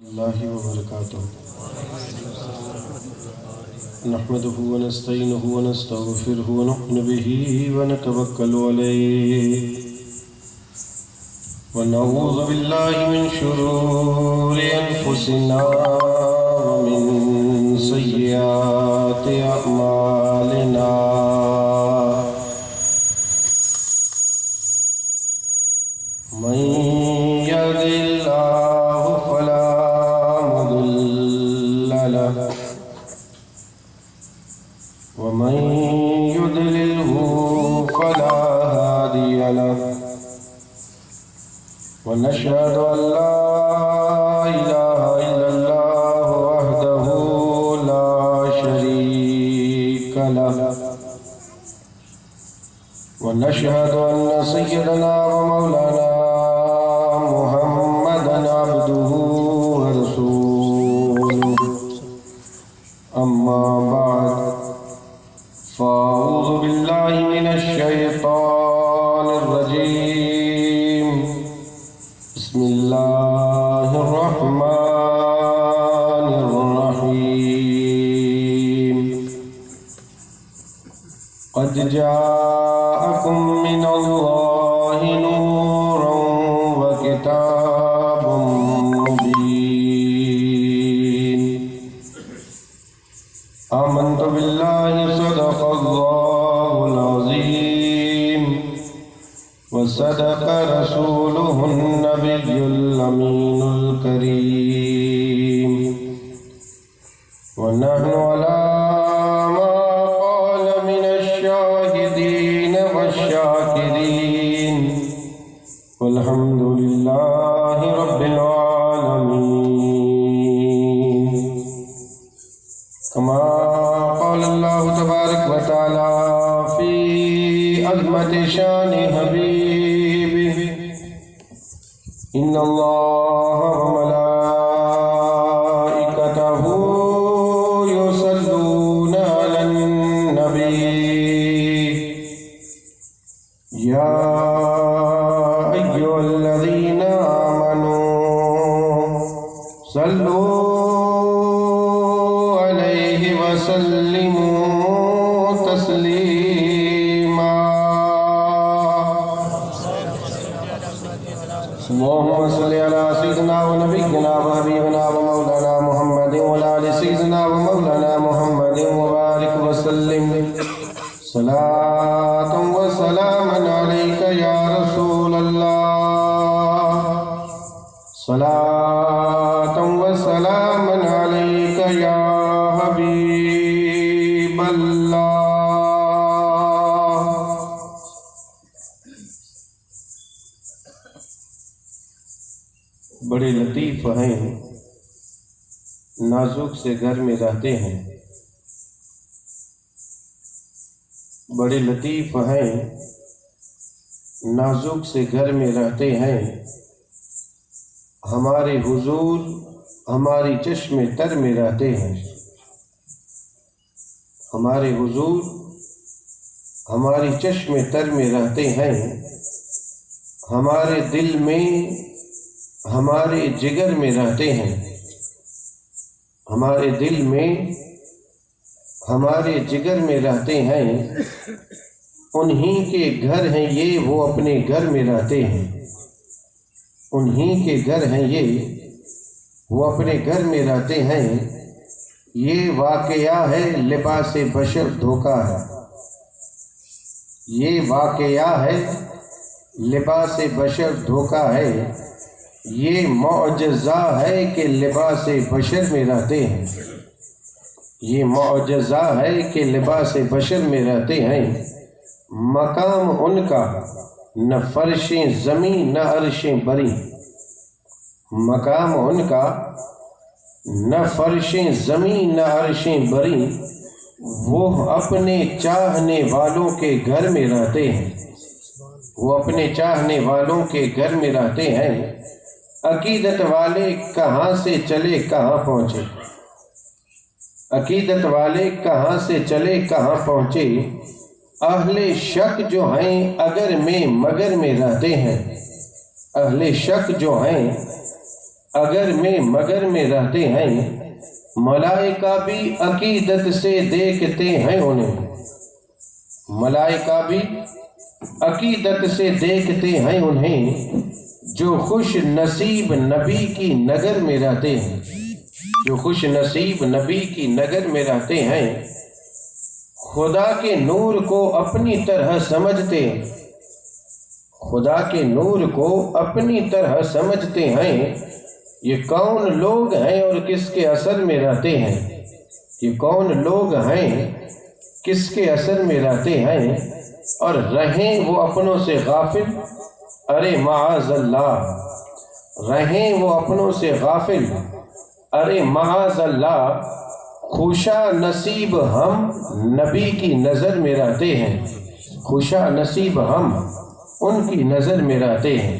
اللہ وبرکاتہ نحمده ونستعینه ونستغفره ونؤمن به ونتوکل علیہ ونعوذ باللہ من شرور انفسنا ومن سیئات اعمالنا من یهد اللہ فلا مضل له ومن يضلله فلا هادي له ونشهد أن لا إله إلا الله وحده لا شريك له ونشهد أن سيدنا ومولانا محمدا عبده ورسوله أما بعد فأعوذ بالله من الشيطان الرجيم بسم الله الرحمن الرحيم قد جاءكم من الله نور وكتاب مبين آمنت بالله صدق الله العظيم وصدق رسوله النبي الأمين الكريم ونحن على ما قال من الشاهدين والشاكرين والحمد لله رب العالمين كما قال الله تبارك وتعالى في عظمة شان حبيبه إن الله وملائكته يصلون على النبي يا أيها الذين آمنوا صلوا عليه وسلموا تسليما اللهم صل على سيدنا ونبينا وحبيبنا ومولانا محمد وعلى آل سيدنا ومولانا محمد وبارك وسلم صلاة وسلاما عليك يا رسول الله صلاة وسلاما عليك يا حبيب الله بڑے لطیف ہیں نازک سے گھر میں رہتے ہیں بڑے لطیف ہیں نازک سے گھر میں رہتے ہیں ہمارے حضور ہماری چشم تر میں رہتے ہیں ہمارے حضور ہماری چشم تر میں رہتے ہیں ہمارے دل میں ہمارے جگر میں رہتے ہیں ہمارے دل میں ہمارے جگر میں رہتے ہیں انہی کے گھر ہیں یہ وہ اپنے گھر میں رہتے ہیں انہی کے گھر ہیں یہ وہ اپنے گھر میں رہتے ہیں یہ واقعہ ہے لباس بشر دھوکہ ہے یہ واقعہ ہے لباس بشر دھوکہ ہے یہ معجزہ ہے کہ لباس بشر میں رہتے ہیں یہ معجزہ ہے کہ لباس بشر میں رہتے ہیں مقام ان کا نہ فرشیں زمین نہ عرشیں بری مقام ان کا نہ فرشیں زمین نہ عرشیں بری وہ اپنے چاہنے والوں کے گھر میں رہتے ہیں وہ اپنے چاہنے والوں کے گھر میں رہتے ہیں عقیدت والے کہاں سے چلے کہاں پہنچے عقیدت والے کہاں سے چلے کہاں پہنچے اہل شک جو ہیں اگر میں مگر میں رہتے ہیں اہل شک جو ہیں اگر میں مگر میں رہتے ہیں، ملائکہ بھی عقیدت سے دیکھتے ہیں انہیں، ملائکہ بھی عقیدت سے دیکھتے ہیں انہیں، جو خوش نصیب نبی کی نگر میں رہتے ہیں، جو خوش نصیب نبی کی نگر میں رہتے ہیں، خدا کے نور کو اپنی طرح سمجھتے ہیں، خدا کے نور کو اپنی طرح سمجھتے ہیں۔ یہ کون لوگ ہیں اور کس کے اثر میں رہتے ہیں؟ یہ کون لوگ ہیں کس کے اثر میں رہتے ہیں؟ اور رہیں وہ اپنوں سے غافل، ارے معاذ اللہ، رہیں وہ اپنوں سے غافل، ارے معاذ اللہ، خوشا نصیب ہم نبی کی نظر میں رہتے ہیں، خوشا نصیب ہم ان کی نظر میں رہتے ہیں۔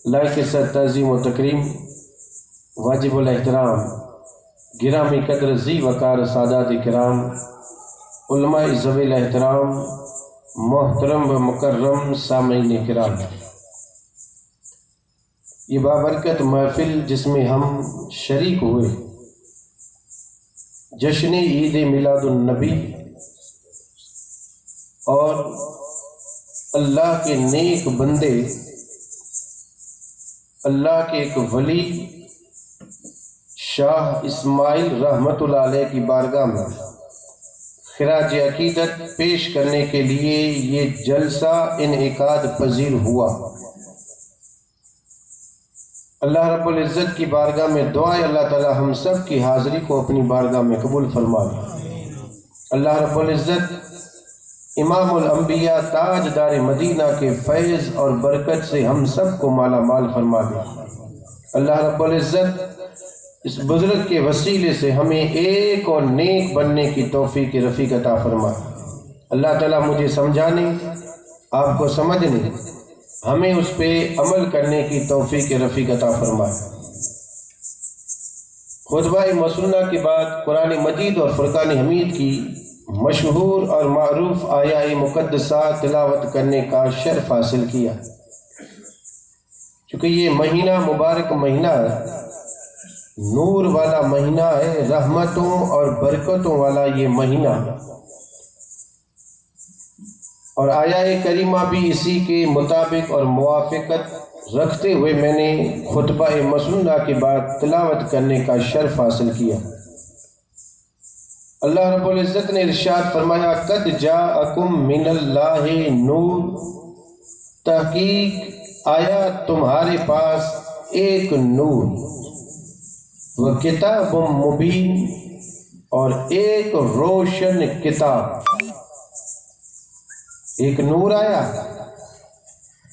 اللہ کے ساتھ تعظیم و تکریم، واجب الاحترام، گرامی قدر ذی وقار سادات کرام، علماء ذوی الاحترام، محترم و مکرم سامعین کرام، یہ بابرکت محفل جس میں ہم شریک ہوئے، جشن عید میلاد النبی اور اللہ کے نیک بندے، اللہ کے ایک ولی شاہ اسماعیل رحمت اللہ علیہ کی بارگاہ میں خراج عقیدت پیش کرنے کے لیے یہ جلسہ انعقاد پذیر ہوا۔ اللہ رب العزت کی بارگاہ میں دعا ہے اللہ تعالی ہم سب کی حاضری کو اپنی بارگاہ میں قبول فرما لے۔ اللہ رب العزت امام الانبیاء تاجدار مدینہ کے فیض اور برکت سے ہم سب کو مالا مال فرما دے۔ اللہ رب العزت اس بزرگ کے وسیلے سے ہمیں ایک اور نیک بننے کی توفیق رفیق عطا فرما۔ اللہ تعالیٰ مجھے سمجھانے، آپ کو سمجھنے، ہمیں اس پہ عمل کرنے کی توفیق رفیق عطا فرمائے۔ خطبہ مسنہ کے بعد قرآن مجید اور فرقان حمید کی مشہور اور معروف آیہ مقدسہ تلاوت کرنے کا شرف حاصل کیا۔ چونکہ یہ مہینہ مبارک مہینہ نور والا مہینہ ہے، رحمتوں اور برکتوں والا یہ مہینہ، اور آیہ کریمہ بھی اسی کے مطابق اور موافقت رکھتے ہوئے میں نے خطبہ مسنہ کے بعد تلاوت کرنے کا شرف حاصل کیا۔ اللہ رب العزت نے ارشاد فرمایا، قد جاءکم من اللہ نور، تحقیق آیا تمہارے پاس ایک نور، وہ کتاب مبین، اور ایک روشن کتاب۔ ایک نور آیا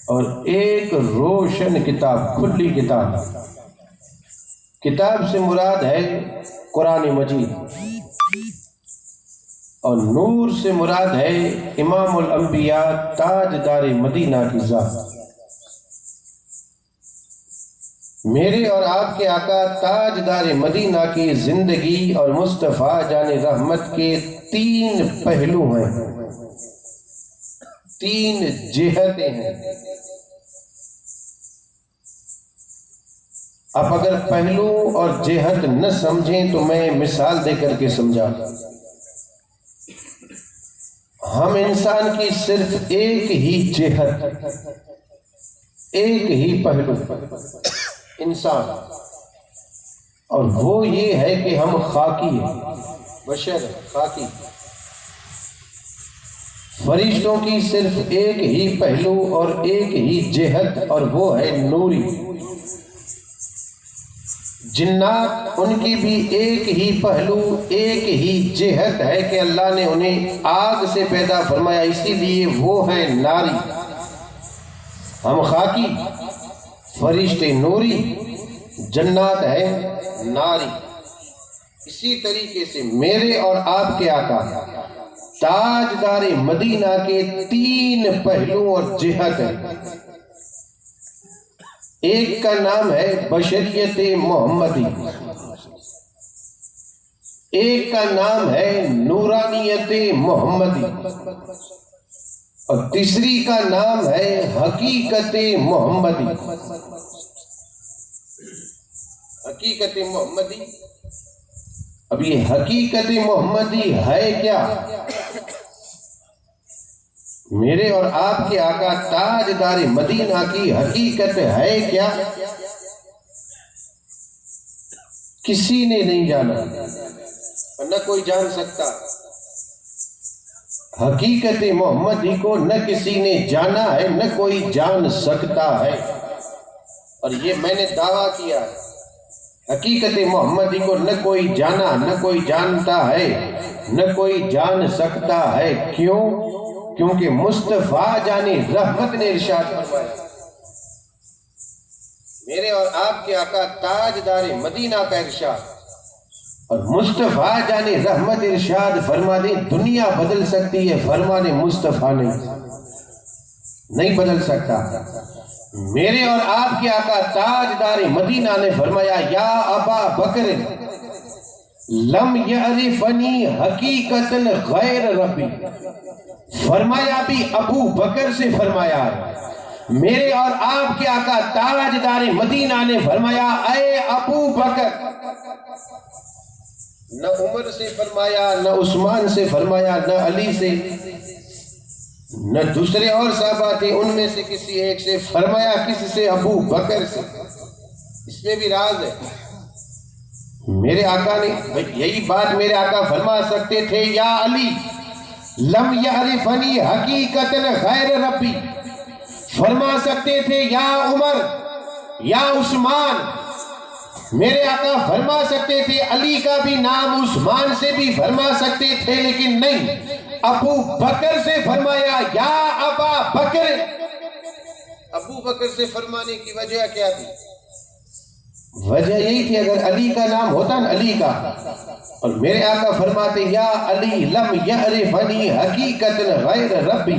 اور ایک روشن کتاب، کھلی کتاب۔ کتاب سے مراد ہے قرآن مجید، اور نور سے مراد ہے امام الانبیاء تاجدار مدینہ کی ذات۔ میرے اور آپ کے آقا تاجدار مدینہ کی زندگی اور مصطفیٰ جان رحمت کے تین پہلو ہیں، تین جہتیں ہیں۔ آپ اگر پہلو اور جہت نہ سمجھیں تو میں مثال دے کر کے سمجھا۔ ہم انسان کی صرف ایک ہی جہت، ایک ہی پہلو انسان، اور وہ یہ ہے کہ ہم خاکی ہیں، بشر خاکی۔ فرشتوں کی صرف ایک ہی پہلو اور ایک ہی جہت، اور وہ ہے نوری۔ جنات، ان کی بھی ایک ہی پہلو، ایک ہی جہت ہے کہ اللہ نے انہیں آگ سے پیدا فرمایا، اسی لیے وہ ہیں ناری۔ ہم خاکی، فرشتے نوری، جنات ہے ناری۔ اسی طریقے سے میرے اور آپ کے آقا تاجدار مدینہ کے تین پہلو اور جہت ہیں۔ ایک کا نام ہے بشریت محمدی، ایک کا نام ہے نورانیت محمدی، اور تیسری کا نام ہے حقیقت محمدی۔ حقیقت محمدی. اب یہ حقیقت محمدی ہے کیا؟ میرے اور آپ کے آقا تاجدار مدینہ کی حقیقت ہے کیا؟ کسی نے نہیں جانا اور نہ کوئی جان سکتا. حقیقت محمدی کو نہ کسی نے جانا ہے نہ کوئی جان سکتا ہے. اور یہ میں نے دعویٰ کیا ہے، حقیقت محمدی کو نہ کوئی جانا نہ کوئی جانتا ہے نہ کوئی جان سکتا ہے. کیوں؟ کیونکہ مصطفیٰ جان رحمت نے ارشاد فرمایا. میرے اور آپ کے آقا تاجدار مدینہ کا ارشاد، اور مصطفیٰ جان رحمت ارشاد فرما دے دنیا بدل سکتی ہے، فرمان مصطفیٰ نہیں بدل سکتا. میرے اور آپ کے آقا تاجدار مدینہ نے فرمایا یا ابا بکر لم یعرفنی حقیقت غیر ربی. فرمایا بھی ابو بکر سے فرمایا. میرے اور آپ کے آقا تاجدار مدینہ نے فرمایا اے ابو بکر. نہ عمر سے فرمایا، نہ عثمان سے فرمایا، نہ علی سے، نہ دوسرے اور صحابہ تھے ان میں سے کسی ایک سے فرمایا. کس سے؟ ابو بکر سے. اس میں بھی راز ہے. میرے آقا نے یہی بات میرے آقا فرما سکتے تھے یا علی لم یعرفنی حقیقت غیر ربی. فرما سکتے تھے یا عمر یا عثمان. میرے آقا فرما سکتے تھے علی کا بھی نام عثمان سے بھی فرما سکتے تھے، لیکن نہیں، ابو بکر سے فرمایا یا ابا بکر. ابو بکر سے فرمانے کی وجہ کیا تھی؟ وجہ یہی تھی اگر علی کا نام ہوتا نا علی کا، اور میرے آقا فرماتے یا علی لم یعرفنی حقیقت غیر ربی.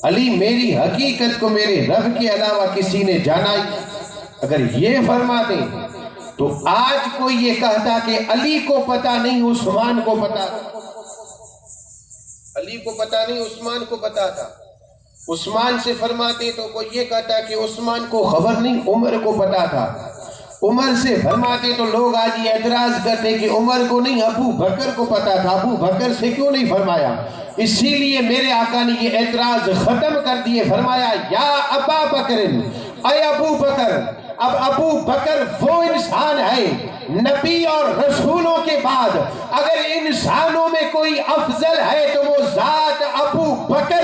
علی میری حقیقت کو میرے رب کے علاوہ کسی نے جانا ہی. اگر یہ فرماتے تو آج کوئی یہ کہتا کہ علی کو پتا نہیں عثمان کو پتا تھا. علی کو پتا نہیں عثمان کو پتا تھا. عثمان سے فرماتے تو کوئی یہ کہتا کہ عثمان کو خبر نہیں عمر کو پتا تھا. عمر سے فرماتے تو لوگ آج یہ اعتراض کرتے کہ عمر کو نہیں ابو بکر کو پتا تھا، ابو بکر سے کیوں نہیں فرمایا؟ اسی لیے میرے آقا نے یہ اعتراض ختم کر دیے. فرمایا یا ابا بکر اے ابو بکر. اب ابو بکر وہ انسان ہے نبی اور رسولوں کے بعد اگر انسانوں میں کوئی افضل ہے تو وہ ذات ابو بکر.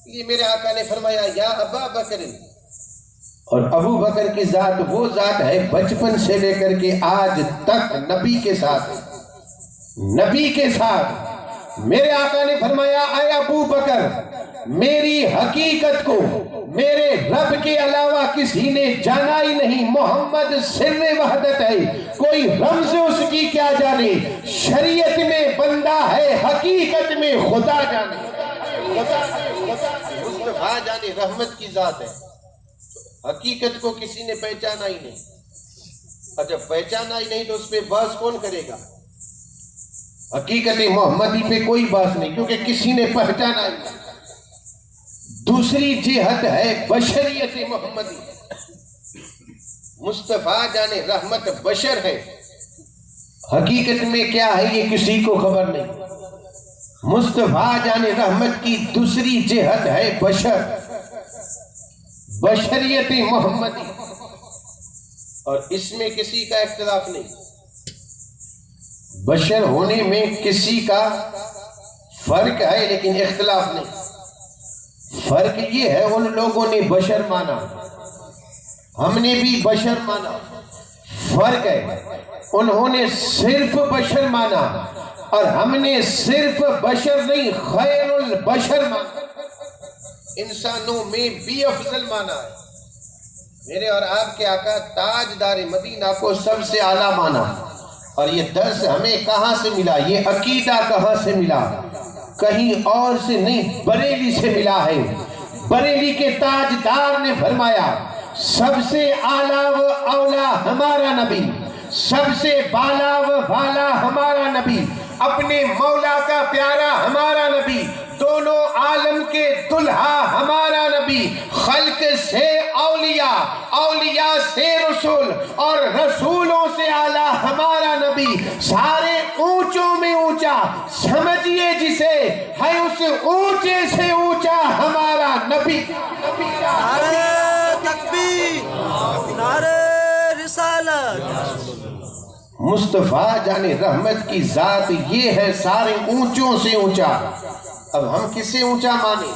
یہ میرے آقا نے فرمایا یا ابا بکر. اور ابو بکر کی ذات وہ ذات ہے بچپن سے لے کر کے آج تک نبی کے ساتھ. میرے آقا نے فرمایا اے ابو بکر میری حقیقت کو میرے رب کے علاوہ کسی نے جانا ہی نہیں. محمد سر وحدت ہے، کوئی رمز اس کی کیا جانے. شریعت میں بندہ ہے، حقیقت میں خدا جانے. مصطفیٰ جانے رحمت کی ذات ہے. حقیقت کو کسی نے پہچانا ہی نہیں. اور جب پہچانا ہی نہیں تو اس پہ بحث کون کرے گا؟ حقیقت محمدی پہ کوئی بحث نہیں کیونکہ کسی نے پہچانا ہی نہیں. دوسری جہت ہے بشریت محمدی. مصطفیٰ جانے رحمت بشر ہے، حقیقت میں کیا ہے یہ کسی کو خبر نہیں. مصطفیٰ جانے رحمت کی دوسری جہت ہے بشریت محمدی، اور اس میں کسی کا اختلاف نہیں. بشر ہونے میں کسی کا فرق ہے لیکن اختلاف نہیں. فرق یہ ہے ان لوگوں نے بشر مانا، ہم نے بھی بشر مانا. فرق ہے انہوں نے صرف بشر مانا اور ہم نے صرف بشر نہیں خیر البشر مانا. انسانوں میں بھی افضل مانا ہے. میرے اور آپ کے آقا تاجدار مدینہ کو سب سے اعلیٰ مانا. اور یہ درس ہمیں کہاں سے ملا؟ یہ عقیدہ کہاں سے ملا؟ کہیں اور سے نہیں، بریلی سے ملا ہے. بریلی کے تاجدار نے فرمایا سب سے اعلیٰ و اولا ہمارا نبی، سب سے بالا و والا ہمارا نبی، اپنے مولا کا پیارا ہمارا نبی، دونوں عالم کے دلہا ہمارا نبی، خلق سے اولیاء، اولیاء سے رسول اور رسولوں سے اعلیٰ ہمارا نبی، سارے اونچوں میں اونچا، سمجھیے جسے ہے اس اونچے سے اونچا ہمارا نبی۔ نعرہ تکبیر، نعرہ رسالت۔ مصطفیٰ جان رحمت کی ذات یہ ہے سارے اونچوں سے اونچا۔ اب ہم کسے اونچا مانیں؟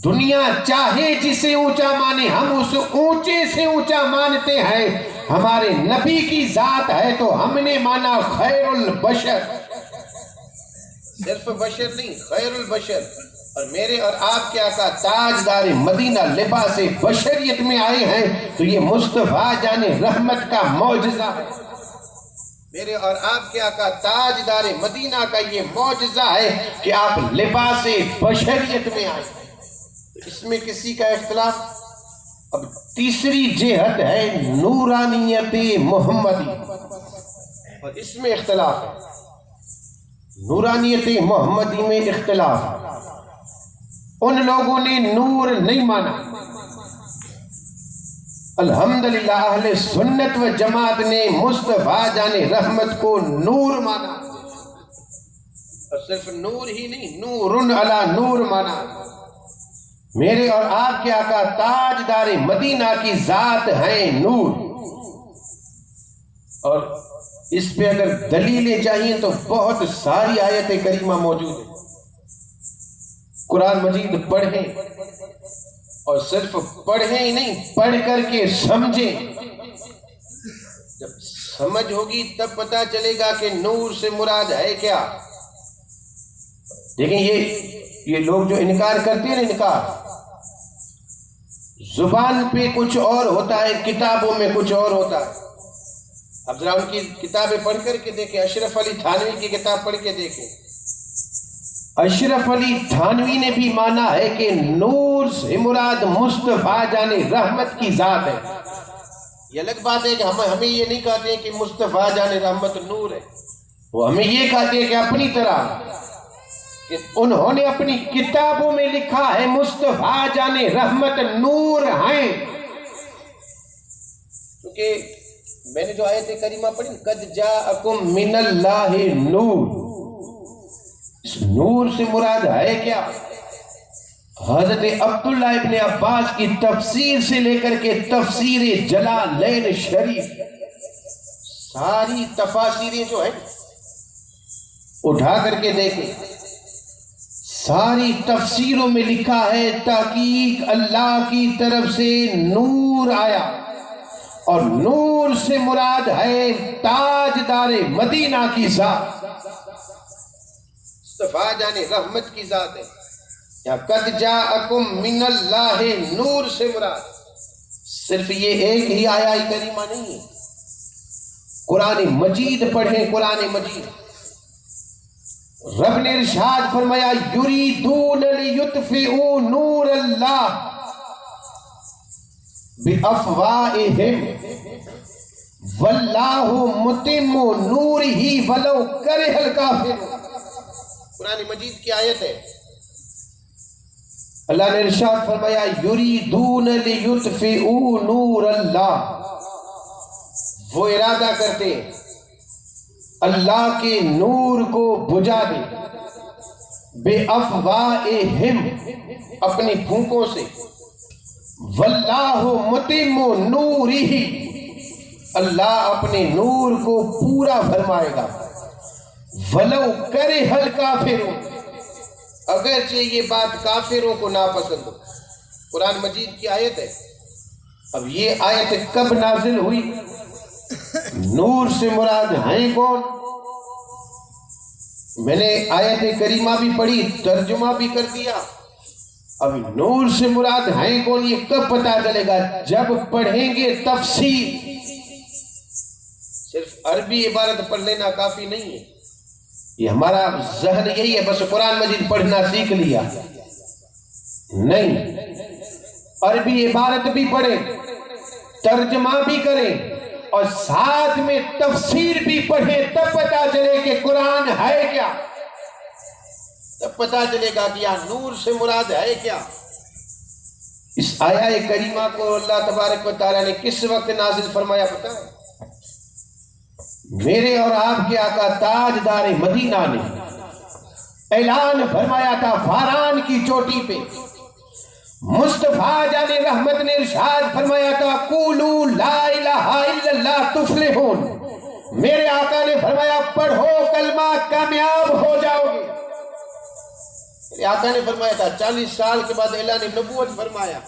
دنیا چاہے جسے اونچا مانے، ہم اس اونچے سے اونچا مانتے ہیں۔ ہمارے نبی کی ذات ہے تو ہم نے مانا خیر البشر، صرف بشر نہیں، خیر البشر۔ اور میرے اور آپ کے آقا تاجدار مدینہ لباس بشریت میں آئے ہیں تو یہ مصطفیٰ جان رحمت کا معجزہ ہے۔ میرے اور آپ کے آقا تاجدار مدینہ کا یہ معجزہ ہے کہ آپ لباس بشریت میں آئے۔ اس میں کسی کا اختلاف؟ اب تیسری جہت ہے نورانیت محمدی، اور اس میں اختلاف ہے۔ نورانیت محمدی میں اختلاف ہے۔ ان لوگوں نے نور نہیں مانا۔ الحمدللہ اہل سنت و جماعت نے مصطفیٰ جان رحمت کو نور مانا، اور صرف نور ہی نہیں، نور علی نور مانا۔ میرے اور آپ کے آقا تاجدار مدینہ کی ذات ہے نور، اور اس پہ اگر دلیلیں چاہیے تو بہت ساری آیت کریمہ موجود ہیں۔ قرآن مجید پڑھیں، اور صرف پڑھیں ہی نہیں، پڑھ کر کے سمجھیں۔ جب سمجھ ہوگی تب پتہ چلے گا کہ نور سے مراد ہے کیا۔ دیکھیں یہ لوگ جو انکار کرتے ہیں نا، انکار زبان پہ کچھ اور ہوتا ہے، کتابوں میں کچھ اور ہوتا ہے۔ اب ذرا ان کی کتابیں پڑھ کر کے دیکھیں، اشرف علی تھانوی کی کتاب پڑھ کے دیکھیں۔ اشرف علی تھانوی نے بھی مانا ہے کہ نور سے مراد مصطفیٰ جان رحمت کی ذات ہے۔ یہ الگ بات ہے کہ ہمیں یہ نہیں کہتے ہیں کہ مصطفیٰ جان رحمت نور ہے، وہ ہمیں یہ کہتے ہیں کہ اپنی طرح کہ انہوں نے اپنی کتابوں میں لکھا ہے مصطفیٰ جان رحمت نور ہیں۔ کیونکہ میں نے جو آیت کریمہ پڑھی، قد جاءکم من اللہ نور، اس نور سے مراد ہے کیا؟ حضرت عبداللہ ابن عباس کی تفسیر سے لے کر کے تفسیر جلالین شریف، ساری تفاسیریں جو ہیں اٹھا کر کے دیکھیں، ساری تفسیروں میں لکھا ہے تحقیق اللہ کی طرف سے نور آیا، اور نور سے مراد ہے تاجدار مدینہ کی ذات، مصطفیٰ جان رحمت کی ذات ہے۔ یا قد جاءکم من اللہ نور سے مراد صرف یہ ایک ہی آیت کریمہ نہیں ہے۔ قرآن مجید پڑھیں، قرآن مجید رب نے ارشاد فرمایا یریدون لیطفئوا نور اللہ بافواہہم واللہ متم نورہ ولو کرہ الکافرون۔ قرآن مجید کی آیت ہے، اللہ نے ارشاد فرمایا یریدون لیطفئوا نور اللہ، وہ ارادہ کرتے اللہ کے نور کو بجھا دے، بے افواہہم اپنی پھونکوں سے، واللہ متم نورہ اللہ اپنے نور کو پورا فرمائے گا، ولو کرہ الکافرون اگرچہ یہ بات کافروں کو ناپسند ہو۔ قرآن مجید کی آیت ہے۔ اب یہ آیت کب نازل ہوئی؟ نور سے مراد ہیں کون؟ میں نے آیت کریمہ بھی پڑھی، ترجمہ بھی کر دیا۔ اب نور سے مراد ہیں کون یہ کب پتا چلے گا؟ جب پڑھیں گے تفسیر۔ صرف عربی عبارت پڑھ لینا کافی نہیں ہے، یہ ہمارا ذہن یہی ہے بس قرآن مجید پڑھنا سیکھ لیا، نہیں، عربی عبارت بھی پڑھیں، ترجمہ بھی کریں، اور ساتھ میں تفسیر بھی پڑھیں، تب پتا چلے کہ قرآن ہے کیا۔ تب پتا چلے گا کہ یہاں نور سے مراد ہے کیا۔ اس آیہ کریمہ کو اللہ تبارک و تعالیٰ نے کس وقت نازل فرمایا پتا ہے؟ میرے اور آپ کے آقا تاجدار مدینہ نے اعلان فرمایا تھا فاران کی چوٹی پہ، مصطفیٰ جان رحمت نے ارشاد فرمایا تھا قولوا لا الہ الا اللہ تفلحون، میرے آقا نے فرمایا پڑھو کلمہ کامیاب ہو جاؤ گے۔ میرے آقا نے فرمایا تھا 40 سال کے بعد اعلان نبوت فرمایا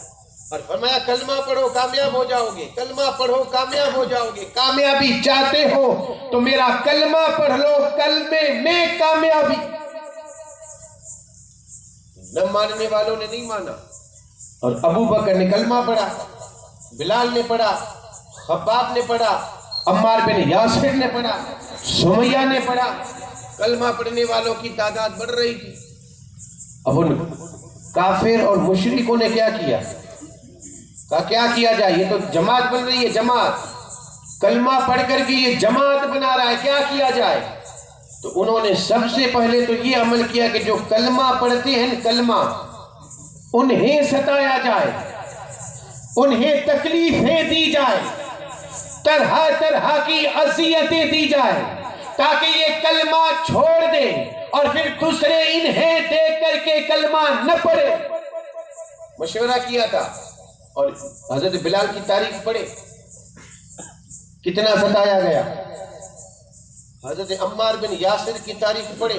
اور فرمایا کلمہ پڑھو کامیاب ہو جاؤ گے، کلمہ پڑھو کامیاب ہو جاؤ گے۔ کامیابی چاہتے ہو تو میرا کلمہ پڑھ لو، کلمے میں کامیابی۔ نہ ماننے والوں نے نہیں مانا، اور ابو بکر نے کلمہ پڑھا، بلال نے پڑھا، خباب نے پڑھا، عمار بن یاسر نے پڑھا، سمیہ نے پڑھا۔ کلمہ پڑھنے والوں کی تعداد بڑھ رہی تھی۔ اب ان کافر اور مشرکوں نے کیا کیا؟ کہا کیا کیا جائے، یہ تو جماعت بن رہی ہے، جماعت کلمہ پڑھ کر کے یہ جماعت بنا رہا ہے، کیا کیا جائے؟ تو انہوں نے سب سے پہلے تو یہ عمل کیا کہ جو کلمہ پڑھتے ہیں کلمہ انہیں ستایا جائے، انہیں تکلیفیں دی جائے، طرح طرح کی اذیتیں دی جائے تاکہ یہ کلمہ چھوڑ دے اور پھر دوسرے انہیں دیکھ کر کے کلمہ نہ پڑھے۔ مشورہ کیا تھا، اور حضرت بلال کی تاریخ پڑھے کتنا ستایا گیا، حضرت عمار بن یاسر کی تاریخ پڑھے۔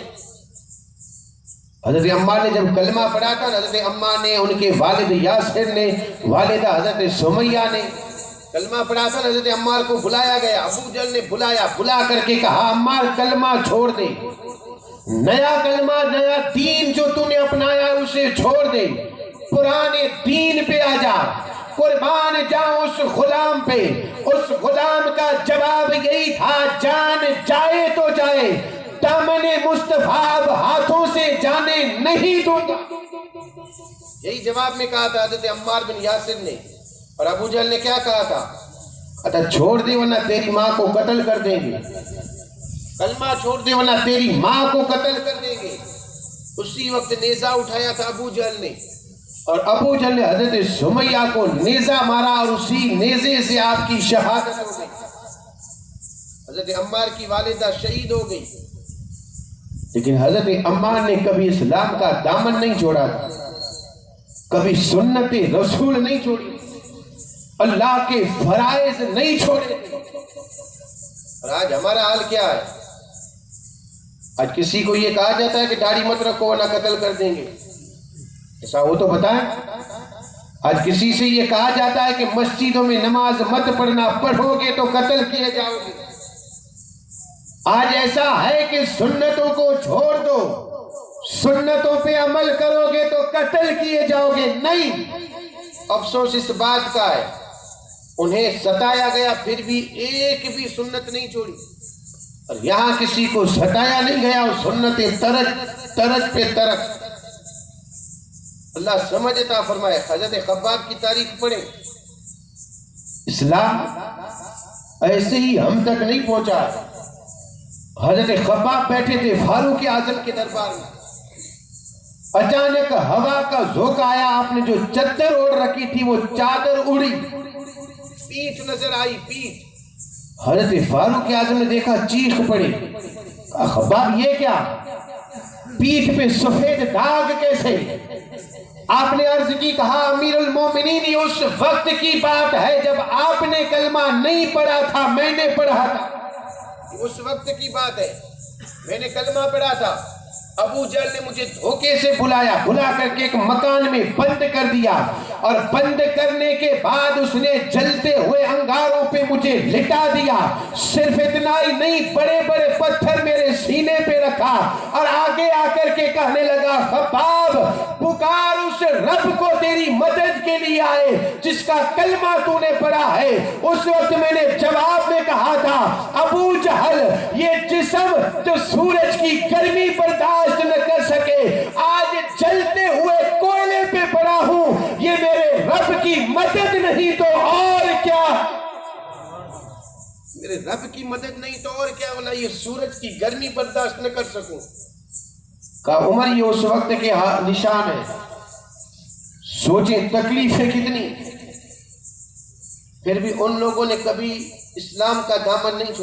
حضرت عمار نے جب کلمہ پڑھا تھا، حضرت عمار نے، ان کے والد یاسر نے، والدہ حضرت سمیہ نے کلمہ پڑھا تھا، حضرت عمار کو بلایا گیا، ابو جہل نے بلایا، بلا کر کے کہا عمار کلمہ چھوڑ دے، نیا کلمہ نیا دین جو تو نے اپنایا اسے چھوڑ دے، پرانے دین پہ آ جا، قربان جاؤ اس غلام پہ۔ اس غلام کا جواب یہی تھا جان جائے تو جائے، دامن مصطفیٰ اب ہاتھوں سے جانے نہیں دوں گا۔ یہی جواب میں کہا تھا حضرت عمار بن یاسر نے، اور ابو جہل نے کیا کہا تھا؟ اچھا چھوڑ دے ورنہ تیری ماں کو قتل کر دیں گے، کلمہ چھوڑ دے ورنہ تیری ماں کو قتل کر دیں گے۔ اسی وقت نیزہ اٹھایا تھا ابو جہل نے، اور ابو جہل نے حضرت سمیہ کو نیزہ مارا، اور اسی نیزے سے آپ کی شہادت ہو گئی۔ حضرت عمار کی والدہ شہید ہو گئی، لیکن حضرت عمار نے کبھی اسلام کا دامن نہیں چھوڑا تھا، کبھی سنت رسول نہیں چھوڑی، اللہ کے فرائض نہیں چھوڑے۔ اور آج ہمارا حال کیا ہے؟ آج کسی کو یہ کہا جاتا ہے کہ داڑھی مت رکھو ورنہ قتل کر دیں گے، ایسا ہو تو بتائیں۔ آج کسی سے یہ کہا جاتا ہے کہ مسجدوں میں نماز مت پڑھنا، پڑھو گے تو قتل کیے جاؤ گے۔ آج ایسا ہے کہ سنتوں کو چھوڑ دو، سنتوں پہ عمل کرو گے تو قتل کیے جاؤ گے۔ نہیں، افسوس اس بات کا ہے انہیں ستایا گیا پھر بھی ایک بھی سنت نہیں چھوڑی، اور یہاں کسی کو ستایا نہیں گیا اور سنت ترک پہ ترک۔ اللہ سمجھ عطا فرمائے۔ حضرت خباب کی تاریخ پڑھیں، اسلام ایسے ہی ہم تک نہیں پہنچا۔ حضرت خباب بیٹھے تھے فاروق اعظم کے دربار میں، اچانک ہوا کا جھونکا آیا، آپ نے جو چادر اوڑھ رکھی تھی وہ چادر اڑی، پیٹھ نظر آئی، پیٹھ۔ حضرت فاروق اعظم نے دیکھا، چیخ پڑی، خباب یہ کیا، پیٹھ پہ سفید داغ کیسے؟ آپ نے عرض کی، کہا امیر المومنین یہ اس وقت کی بات ہے جب آپ نے کلمہ نہیں پڑھا تھا، میں نے پڑھا تھا۔ اس وقت کی بات ہے، میں نے کلمہ پڑھا تھا، ابو جہل نے مجھے دھوکے سے بلایا، بلا کر کے ایک مکان میں بند کر دیا، اور بند کرنے کے بعد اس نے جلتے ہوئے انگاروں پہ مجھے لٹا دیا۔ صرف اتنا ہی نہیں، بڑے بڑے پتھر میرے سینے پہ رکھا، اور آگے آ کر کے کہنے لگا، خباب پکار اس رب کو تیری مدد کے لیے آئے جس کا کلمہ تو نے پڑھا ہے۔ اس وقت میں نے جواب میں کہا تھا، ابو جہل یہ جسم جو سورج کی گرمی برداشت نہ کر سکے، آج جلتے ہوئے کوئلے پہ پڑا ہوں، یہ میرے رب کی مدد نہیں تو اور کیا؟ میرے رب کی مدد نہیں تو اور کیا؟ یہ سورج کی گرمی برداشت نہ کر سکوں۔ کا عمر یہ اس وقت کے نشان ہے. سوچیں تکلیفیں کتنی. پھر بھی ان لوگوں نے کبھی اسلام کا دامن نہیں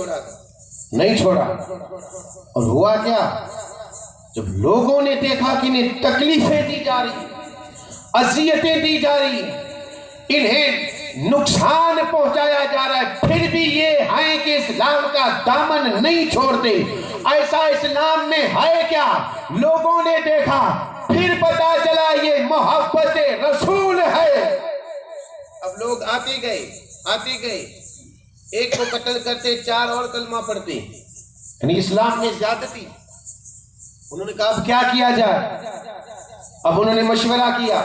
چھوڑا. اور ہوا کیا؟ جب لوگوں نے دیکھا کہ انہیں تکلیفیں دی جا رہی, اذیتیں دی جا رہی, انہیں نقصان پہنچایا جا رہا ہے, پھر بھی یہ ہیں کہ اسلام کا دامن نہیں چھوڑتے. ایسا اسلام میں ہے کیا؟ لوگوں نے دیکھا, پھر پتا چلا یہ محبت رسول ہے. اب لوگ آتے گئے, ایک کو قتل کرتے, 4 اور کلمہ پڑھتے, یعنی اسلام میں زیادتی. انہوں نے کہا اب کیا کیا جائے؟ اب انہوں نے مشورہ کیا.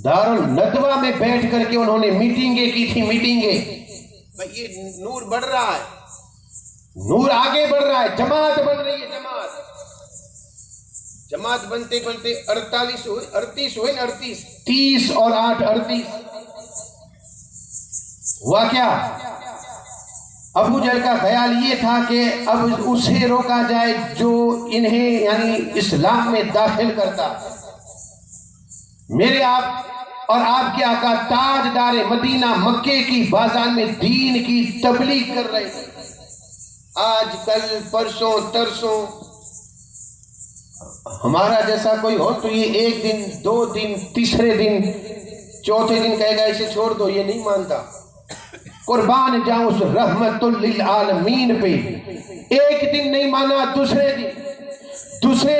دارالندوہ میں بیٹھ کر کے انہوں نے میٹنگیں کی تھی. بھئی یہ نور بڑھ رہا ہے, نور آگے بڑھ رہا ہے, جماعت بن رہی ہے. جماعت بنتے 38 ہوئے, 30 اور 8 38. ہوا کیا؟ ابو جہل کا خیال یہ تھا کہ اب اسے روکا جائے جو انہیں یعنی اسلام میں داخل کرتا. میرے آپ اور آپ کے آقا تاجدار مدینہ مکے کی بازار میں دین کی تبلیغ کر رہے ہیں. آج کل پرسوں ترسوں ہمارا جیسا کوئی ہو تو یہ 1 دن 2 دن تیسرے دن چوتھے دن کہے گا اسے چھوڑ دو, یہ نہیں مانتا. قربان جاؤں اس رحمت للعالمین پہ. 1 دن نہیں مانا, دوسرے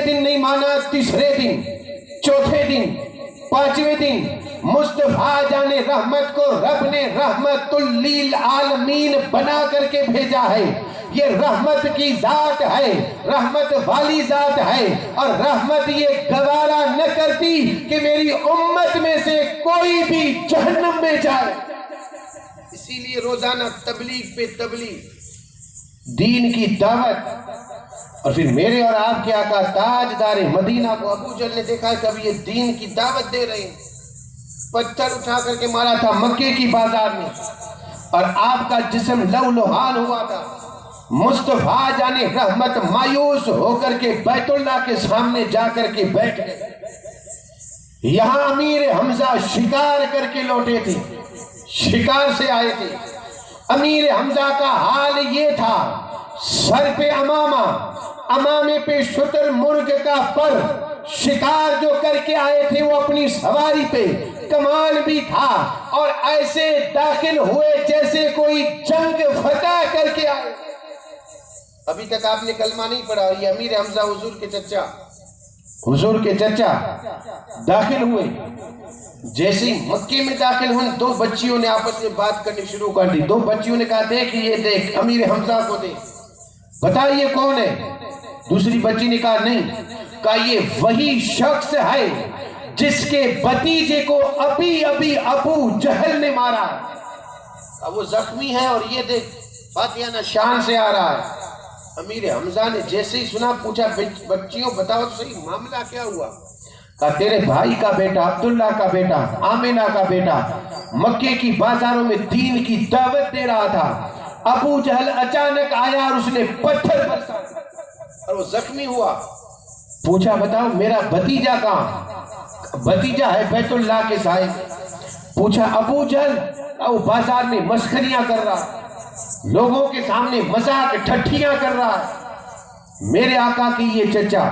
دن نہیں مانا, تیسرے دن, چوتھے دن, 5ویں دن مصطفیٰ جان رحمت کو رب نے رحمت للعالمین بنا کر کے بھیجا ہے. یہ رحمت کی ذات ہے, رحمت والی ذات ہے, اور رحمت یہ گوارا نہ کرتی کہ میری امت میں سے کوئی بھی جہنم میں جائے. اسی لیے روزانہ تبلیغ پہ تبلیغ, دین کی دعوت. اور پھر میرے اور آپ کے آقا تاجدار مدینہ کو ابو جہل نے دیکھا کہ اب یہ دین کی دعوت دے رہے ہیں. پتھر اٹھا کر کے مارا تھا مکے کی بازار میں, اور آپ کا جسم لہولہان ہوا تھا. مصطفیٰ جان رحمت مایوس ہو کر کے بیت اللہ کے سامنے جا کر کے بیٹھ گئے. یہاں امیر حمزہ شکار کر کے لوٹے تھے, شکار سے آئے تھے. امیر حمزہ کا حال یہ تھا, سر پہ امامہ, امامے پہ شتر مرغ کا پر. شکار جو کر کے آئے تھے وہ اپنی سواری پہ, کمال بھی تھا, اور ایسے داخل ہوئے جیسے کوئی جنگ فتح کر کے آئے. ابھی تک آپ نے کلمہ نہیں پڑھا. یہ امیر حمزہ حضور کے چچا داخل ہوئے. جیسے ہی مکے میں داخل ہوئے 2 بچیوں نے آپس میں بات کرنی شروع کر دی. 2 بچیوں نے کہا دیکھ یہ دیکھ امیر حمزہ کو دیکھ, بتا یہ کون ہے؟ دوسری بچی نے کہا نہیں. کہا یہ وہی شخص ہے جس کے بھتیجے کو ابھی ابو جہل نے مارا. اب وہ زخمی ہے, اور یہ دیکھ فاتحہ شان سے آ رہا ہے. امیر حمزہ نے جیسے ہی سنا پوچھا بچیوں بتاؤ تو صحیح معاملہ کیا ہوا؟ کہا تیرے بھائی کا بیٹا, عبداللہ کا بیٹا, آمینہ کا بیٹا مکے کی بازاروں میں دین کی دعوت دے رہا تھا. ابو جہل اچانک آیا اور اس نے پتھر برسا اور وہ زخمی ہوا. پوچھا بتاؤ میرا بھتیجا کہاں؟ بھتیجا ہے بیت اللہ کے سائے. پوچھا ابو جہل؟ وہ بازار میں مسخریاں کر رہا, لوگوں کے سامنے مذاق ٹھٹھیاں کر رہا ہے. میرے آقا کی یہ چچا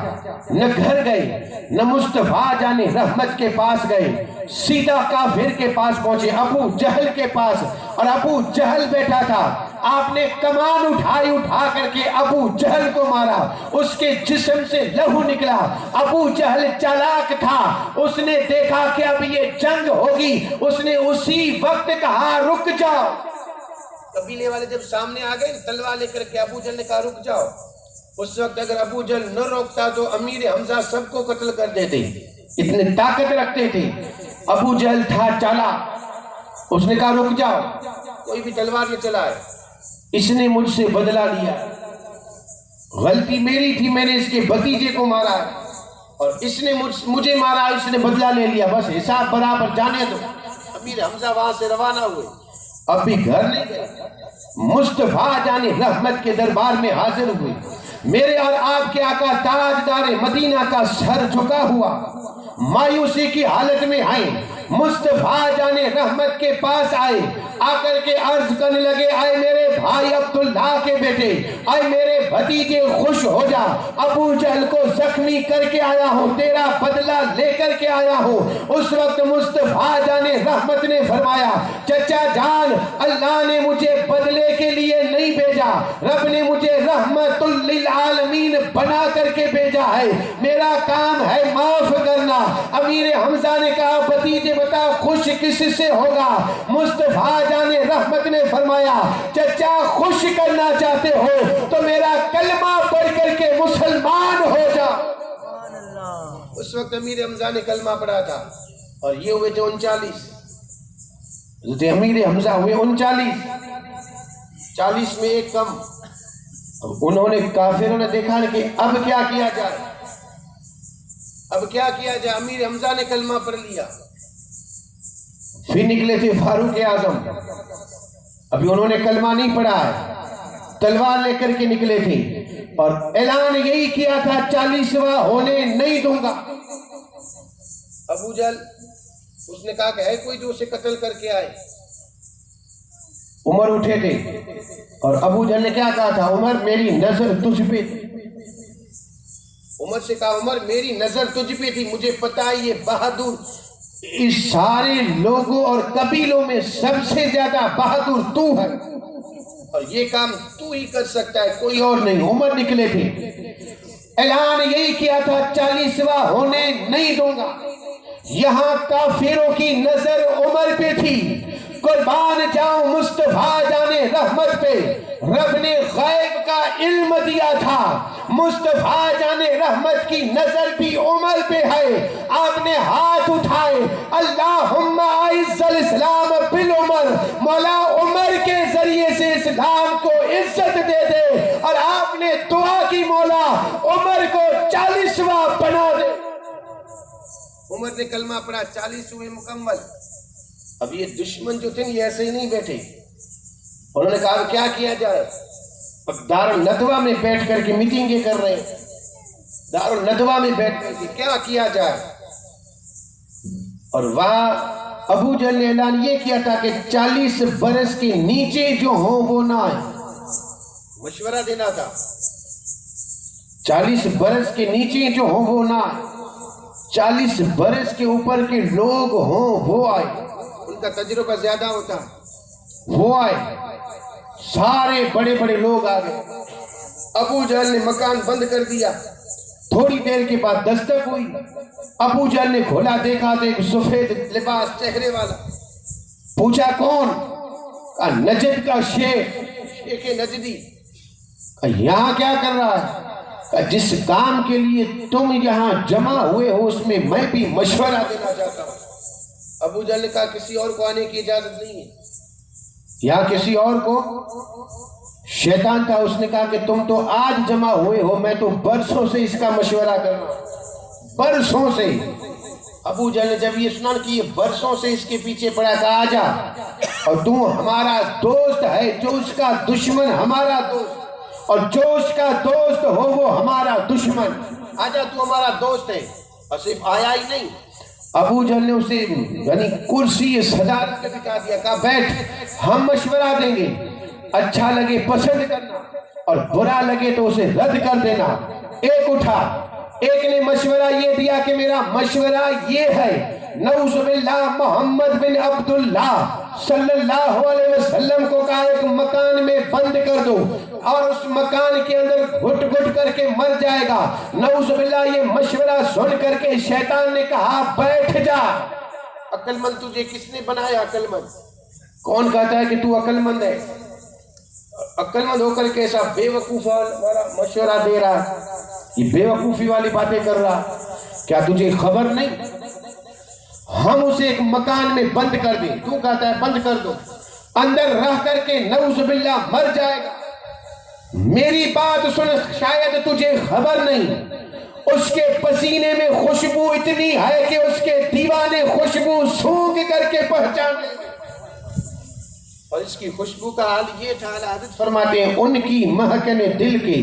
نہ گھر گئے نہ مصطفیٰ جان رحمت کے پاس گئے, سیدھا کافر کے پاس پہنچے, ابو جہل کے پاس. اور ابو جہل بیٹھا تھا, آپ نے کمان اٹھا کر کے ابو جہل کو مارا. اس کے جسم سے لہو نکلا. ابو جہل چالاک تھا, اس نے دیکھا کہ اب یہ جنگ ہوگی, اس نے اسی وقت کہا رک جاؤ. قبیلے والے جب سامنے آ گئے تلوار لے کر کے, ابو جہل نے کہا رک جاؤ. اس وقت اگر ابو جہل نہ روکتا تو امیر حمزہ سب کو قتل کر دیتے, اتنے طاقت رکھتے تھے. ابو جہل تھا چالاک, اس نے کہا رک جاؤ, کوئی بھی تلوار نہ چلائے, اس نے مجھ سے بدلہ لیا, غلطی میری تھی, میں نے اس کے بھتیجے کو مارا اور اس نے مجھے مارا, اس نے بدلہ لے لیا, بس حساب برابر, جانے دو. امیر حمزہ وہاں سے روانہ ہوئے. اب بھی گھر نہیں گئے, مصطفیٰ جان رحمت کے دربار میں حاضر ہوئے. میرے اور آپ کے آقا تاجدار مدینہ کا سر جھکا ہوا مایوسی کی حالت میں آئے، مصطفیٰ جان رحمت کے پاس آئے، آ کر کے عرض کرنے لگے، اے میرے بھائی عبداللہ کے بیٹے، اے میرے بھتیجے خوش ہو جا، ابو جہل کو زخمی کر کے آیا ہوں، تیرا بدلہ لے کر کے آیا ہوں۔ اس وقت مصطفیٰ جان رحمت نے فرمایا، چچا جان، اللہ نے مجھے بدلے کے لیے نہیں بھیجا، رب نے مجھے رحمت للعالمین بنا کر کے بھیجا ہے، میرا کام ہے معاف کرنا۔ امیر حمزہ نے کہا، بھتیجے بتا خوش کس سے ہوگا؟ مصطفیٰ جان رحمت نے فرمایا، چچا خوش کرنا چاہتے ہو تو میرا کلمہ پڑھ کر کے مسلمان ہو جا۔ اس وقت امیر حمزہ نے کلمہ پڑھا تھا اور یہ ہوئے تھے 39، حضرت امیر حمزہ ہوئے 39، 40 میں ایک کم۔ انہوں نے کافروں نے دیکھا کہ اب کیا کیا جائے، اب کیا کیا جائے؟ امیر حمزہ نے کلمہ پڑھ لیا، پھر نکلے تھے فاروق اعظم، ابھی انہوں نے کلمہ نہیں پڑھا ہے، تلوار لے کر کے نکلے تھے اور اعلان یہی کیا تھا، 40واں ہونے نہیں دوں گا۔ ابو جہل اس نے کہا کہ ہے کوئی جو اسے قتل کر کے آئے؟ عمر اٹھے تھے اور ابو جہل نے کیا کہا تھا، عمر میری نظر تجھ پہ تھی۔ عمر سے کہا، عمر میری نظر تجھ پہ تھی، مجھے پتا ہے یہ بہادر اس سارے لوگوں اور قبیلوں میں سب سے زیادہ بہادر تو ہے اور یہ کام تو ہی کر سکتا ہے، کوئی اور نہیں۔ عمر نکلے تھے، اعلان یہی کیا تھا، 40واں ہونے نہیں دوں گا۔ یہاں کافروں کی نظر عمر پہ تھی، قربان جاؤں مصطفیٰ جان رحمت پہ، رب نے غیب کا علم دیا تھا، مصطفیٰ جان رحمت کی نظر بھی عمر پہ ہے۔ آپ نے ہاتھ اٹھائے، اللہم اعز الاسلام بالعمر، مولا عمر کے ذریعے سے اسلام کو عزت دے دے، اور آپ نے دعا کی، مولا عمر کو 40واں بنا دے۔ عمر نے کلمہ پڑھا، 40 ہوئے مکمل۔ اب یہ دشمن جو تھے یہ ایسے ہی نہیں بیٹھے، انہوں نے کہا کیا کیا جائے؟ اب دارالندوہ میں بیٹھ کر کے میٹنگیں کر رہے ہیں، دارالندوہ میں بیٹھ کر کے کیا کیا جائے؟ اور وہاں ابو جہل نے اعلان یہ کیا تھا کہ 40 برس کے نیچے جو ہوں وہ نہ آئیں، مشورہ دینا تھا، 40 برس کے نیچے جو ہوں وہ نہ آئیں، 40 برس کے اوپر کے لوگ ہوں وہ آئے، ان کا تجربہ زیادہ ہوتا وہ آئے۔ سارے بڑے بڑے لوگ آ گئے، ابو جہل نے مکان بند کر دیا۔ تھوڑی دیر کے بعد دستک ہوئی، ابو جہل نے کھولا، دیکھا تو ایک سفید لباس چہرے والا، پوچھا کون؟ کہا نجد کا شیخ، شیخ نجدی۔ یہاں کیا کر رہا ہے؟ کہا جس کام کے لیے تم یہاں جمع ہوئے ہو اس میں میں بھی مشورہ دینا چاہتا ہوں۔ ابو جہل نے کہا کسی اور کو آنے کی اجازت نہیں ہے، یہاں کسی اور کو۔ شیطان تھا، اس نے کہا کہ تم تو آج جمع ہوئے ہو، میں تو برسوں سے اس کا مشورہ کر رہا ہوں، برسوں سے۔ ابو جہل نے جب یہ سنا کہ یہ برسوں سے اس کے پیچھے پڑا، کہا آجا، اور تو ہمارا دوست ہے، جو اس کا دشمن ہمارا دوست، اور جو اس کا دوست ہو وہ ہمارا دشمن، آجا تو ہمارا دوست ہے۔ اور صرف آیا ہی نہیں، ابو جہل نے اسے یعنی کرسی صدارت پہ بٹھا دیا، کہا بیٹھ، ہم مشورہ دیں گے، اچھا لگے پسند کرنا اور برا لگے تو اسے رد کر دینا۔ ایک اٹھا، ایک نے مشورہ یہ دیا کہ میرا مشورہ یہ ہے، نعوذ باللہ محمد بن عبداللہ صلی اللہ علیہ وسلم کو کہا ایک مکان میں بند کر دو اور اس مکان کے اندر گھٹ گھٹ کر کے مر جائے گا۔ نعوذ باللہ یہ مشورہ سن کر کے شیطان نے کہا بیٹھ جا۔ عقل مند تجھے کس نے بنایا عقل مند؟ کون کہتا ہے کہ تو عقل مند ہے؟ عقل مند ہو کر کے ایسا بے وقوف والا مشورہ دے رہا، یہ بے وقوفی والی باتیں کر رہا، کیا تجھے خبر نہیں؟ ہم اسے ایک مکان میں بند کر دیں، تو کہتا ہے بند کر دو، اندر رہ کر کے نعوذ باللہ مر جائے گا۔ میری بات سن، شاید تجھے خبر نہیں، اس کے پسینے میں خوشبو اتنی ہے کہ اس کے دیوانے خوشبو سونگھ کر کے پہچان لیں، اور اس کی خوشبو کا حال یہ تھا، حضرت فرماتے ہیں ان کی مہک نے دل کے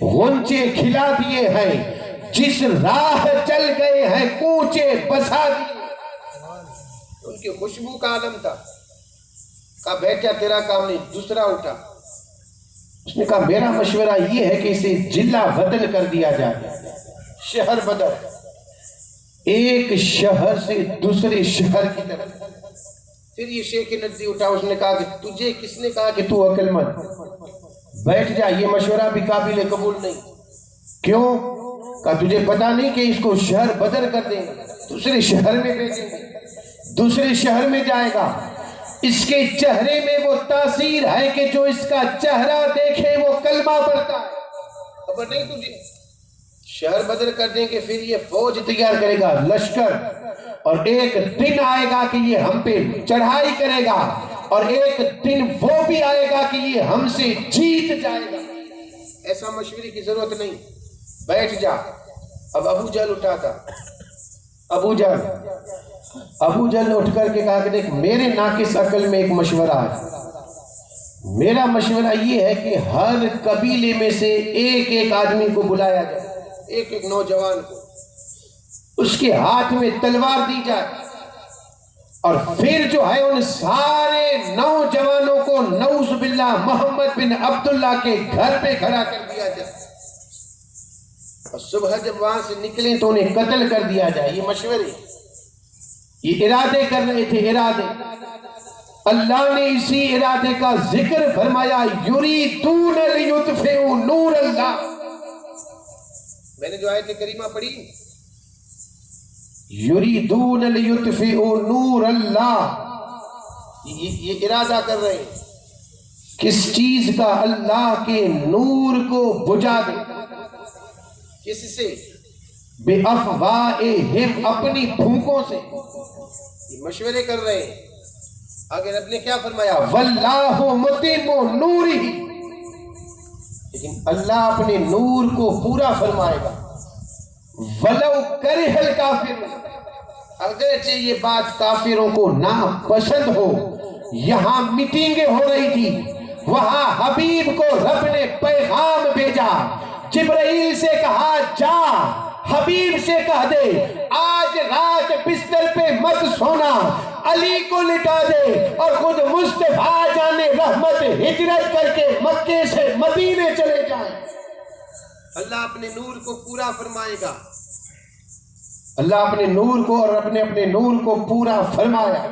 غنچے کھلا دیے ہیں، جس راہ چل گئے ہیں کوچے بسا دیے۔ ان کی خوشبو کا عالم تھا۔ کہا بیٹا تیرا کام نہیں، دوسرا اٹھا۔ اس نے کہا میرا مشورہ یہ ہے کہ اسے جلہ بدل کر دیا جائے، شہر بدل، ایک شہر سے دوسرے شہر کی طرف۔ پھر یہ شیخ ندوی اٹھا، اس نے کہا کہ تجھے کس نے کہا کہ تو عقل مند؟ بیٹھ جا، یہ مشورہ بھی قابل قبول نہیں۔ کیوں؟ کہا تجھے پتا نہیں کہ اس کو شہر بدل کر دیں گے، دوسرے شہر میں بھیجیں گے، دوسرے شہر میں جائے گا، اس کے چہرے میں وہ تاثیر ہے کہ جو اس کا چہرہ دیکھے وہ کلمہ پڑھتا ہے۔ خبر نہیں تجھے؟ شہر بدل کر دیں گے، پھر یہ فوج تیار کرے گا، لشکر، اور ایک دن آئے گا کہ یہ ہم پہ چڑھائی کرے گا، اور ایک دن وہ بھی آئے گا کہ یہ ہم سے جیت جائے گا۔ ایسا مشورے کی ضرورت نہیں، بیٹھ جا۔ اب ابو جہل اٹھا تھا، ابو جہل نے اٹھ کر کے کہا کہ دیکھ میرے ناقص عقل میں ایک مشورہ ہے، میرا مشورہ یہ ہے کہ ہر قبیلے میں سے ایک ایک آدمی کو بلایا جائے، ایک ایک نوجوان کو، اس کے ہاتھ میں تلوار دی جائے، اور پھر جو ہے ان سارے نوجوانوں کو نعوذ باللہ محمد بن عبداللہ کے گھر پہ کھڑا کر دیا جائے، اور صبح جب وہاں سے نکلیں تو انہیں قتل کر دیا جائے۔ یہ مشورے، یہ ارادے کر رہے تھے، ارادے۔ اللہ نے اسی ارادے کا ذکر فرمایا، یریدون لیطفئوا نور اللہ۔ میں نے جو آیت کریمہ پڑھی، یریدون لیطفئوا نور اللہ، یہ ارادہ کر رہے ہیں کس چیز کا؟ اللہ کے نور کو بجھا دے۔ کس سے؟ بے افواہہم، اپنی پھونکوں سے۔ یہ مشورے کر رہے ہیں۔ آگے رب نے کیا فرمایا؟ واللہ متم نورہ، لیکن اللہ اپنے نور کو پورا فرمائے گا۔ ولو کرہ الکافرون، اگرچہ یہ بات کافروں کو ناپسند ہو۔ یہاں میٹنگیں ہو رہی تھی، وہاں حبیب کو رب نے پیغام بھیجا، جبرائیل سے کہا جا حبیب سے کہہ دے آج رات بستر پہ مت سونا، علی کو لٹا دے، اور خود مصطفیٰ جانے رحمت ہجرت کر کے مکے سے مدینے چلے جائیں۔ اللہ اپنے نور کو پورا فرمائے گا، اللہ اپنے نور کو، اور اپنے نور کو پورا فرمایا۔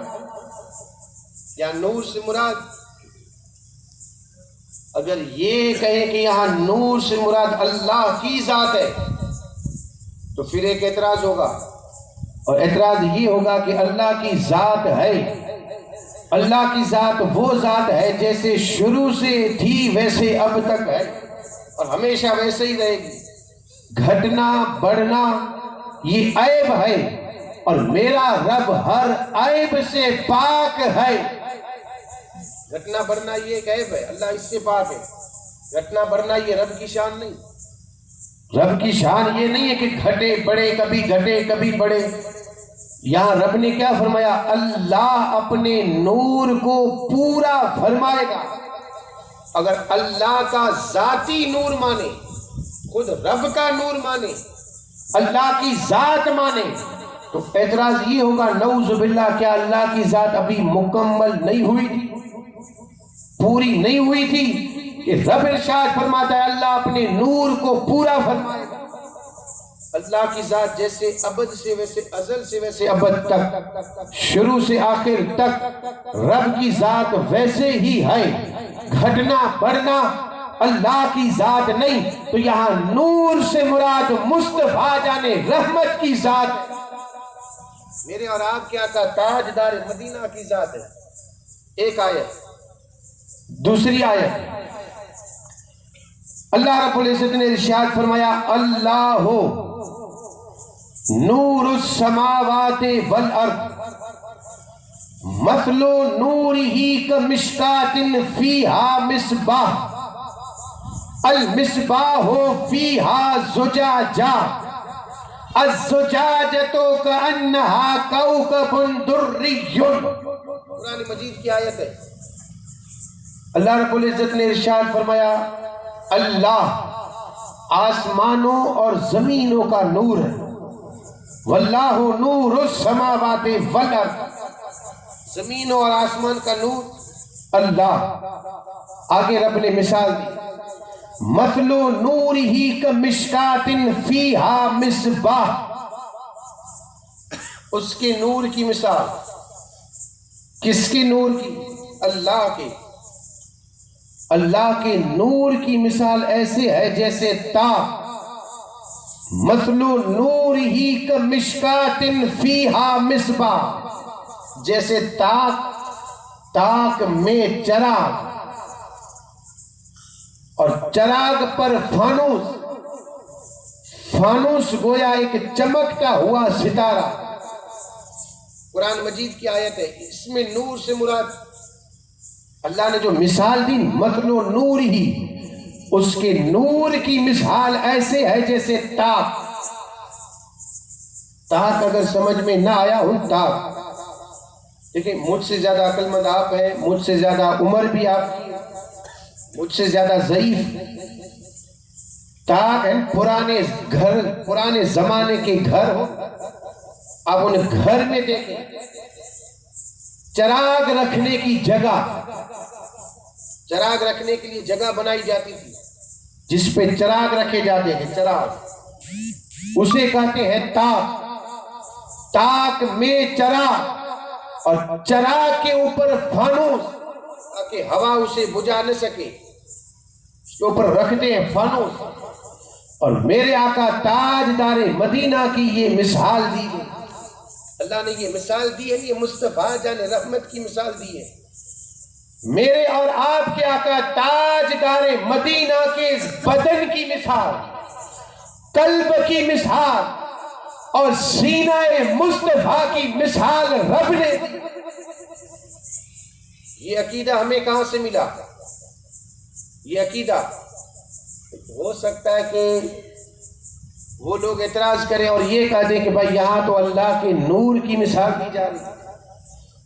یا نور سے مراد، اگر یہ کہیں کہ یہاں نور سے مراد اللہ کی ذات ہے تو پھر ایک اعتراض ہوگا، اور اعتراض یہ ہوگا کہ اللہ کی ذات ہے، اللہ کی ذات وہ ذات ہے جیسے شروع سے تھی ویسے اب تک ہے اور ہمیشہ ویسے ہی رہے گی۔ گھٹنا بڑھنا یہ عیب ہے، اور میرا رب ہر عیب سے پاک ہے۔ گھٹنا بڑھنا یہ ایک عیب ہے، اللہ اس سے پاک ہے۔ گھٹنا بڑھنا یہ رب کی شان نہیں، رب کی شان یہ نہیں ہے کہ گھٹے بڑھے، کبھی گھٹے کبھی بڑھے۔ یہاں رب نے کیا فرمایا؟ اللہ اپنے نور کو پورا فرمائے گا۔ اگر اللہ کا ذاتی نور مانے، خود رب کا نور مانے، اللہ کی ذات مانے، تو اعتراض یہ ہوگا نعوذ باللہ کیا اللہ کی ذات ابھی مکمل نہیں ہوئی تھی، پوری نہیں ہوئی تھی؟ کہ رب ارشاد فرماتا ہے اللہ اپنے نور کو پورا فرمائے گا۔ اللہ کی ذات جیسے ابد سے ویسے ازل سے ویسے ابد تک، شروع سے آخر تک رب کی ذات ویسے ہی ہے۔ گھٹنا بڑھنا اللہ کی ذات نہیں، تو یہاں نور سے مراد مصطفیٰ جانے رحمت کی ذات ہے۔ میرے اور آپ کے آقا تاجدار مدینہ کی ذات ہے۔ ایک آیت، دوسری آیت اللہ رب العزت نے ارشاد فرمایا اللہ نور السماوات والارض مثل نورہ کمشکاۃ فیہا مصباح المصباح فیہا زجاجہ الزجاجۃ کأنہا کوکب دری۔ قرآن مجید کی آیت ہے۔ اللہ رب العزت نے ارشاد فرمایا اللہ آسمانوں اور زمینوں کا نور ہے. واللہ نور السماوات والارض، زمینوں اور آسمان کا نور اللہ. آگے رب نے مثال دی، مثل نورہ کمشکات فیہا مصباح، اس کے نور کی مثال. کس کے نور کی؟ اللہ کے. اللہ کے نور کی مثال ایسے ہے جیسے تاک. مثل نورہ کمشکات فیہا مصباح، جیسے تاک میں چراغ اور چراغ پر فانوس گویا ایک چمکتا ہوا ستارہ. قرآن مجید کی آیت ہے، اس میں نور سے مراد اللہ نے جو مثال دی، مثل نور ہی، اس کے نور کی مثال ایسے ہے جیسے تاک. اگر سمجھ میں نہ آیا ہوں تاک، دیکھیں مجھ سے زیادہ عقل مند آپ ہیں، مجھ سے زیادہ عمر بھی آپ کی، مجھ سے زیادہ ضعیف. تاک ہے پرانے زمانے کے گھر ہو، آپ ان گھر میں دیکھیں چراغ رکھنے کی جگہ، چراغ رکھنے کے لیے جگہ بنائی جاتی تھی جس پہ چراغ رکھے جاتے ہیں. چراغ اسے کہتے ہیں تاک. تاک میں چراغ اور چراغ کے اوپر فانوس، تاکہ ہوا اسے بجھا نہ سکے، اس کے اوپر رکھتے ہیں فانوس. اور میرے آقا تاجدار مدینہ کی یہ مثال دی گئی. اللہ نے یہ مثال دی ہے، یہ مصطفیٰ جان رحمت کی مثال دی ہے. میرے اور آپ کے آقا تاجدار مدینہ کے بدن کی مثال، قلب کی مثال اور سینہ مصطفیٰ کی مثال رب نے دی. یہ عقیدہ ہمیں کہاں سے ملا؟ یہ عقیدہ ہو سکتا ہے کہ وہ لوگ اعتراض کریں اور یہ کہہ دیں کہ بھائی یہاں تو اللہ کے نور کی مثال دی جا رہی ہے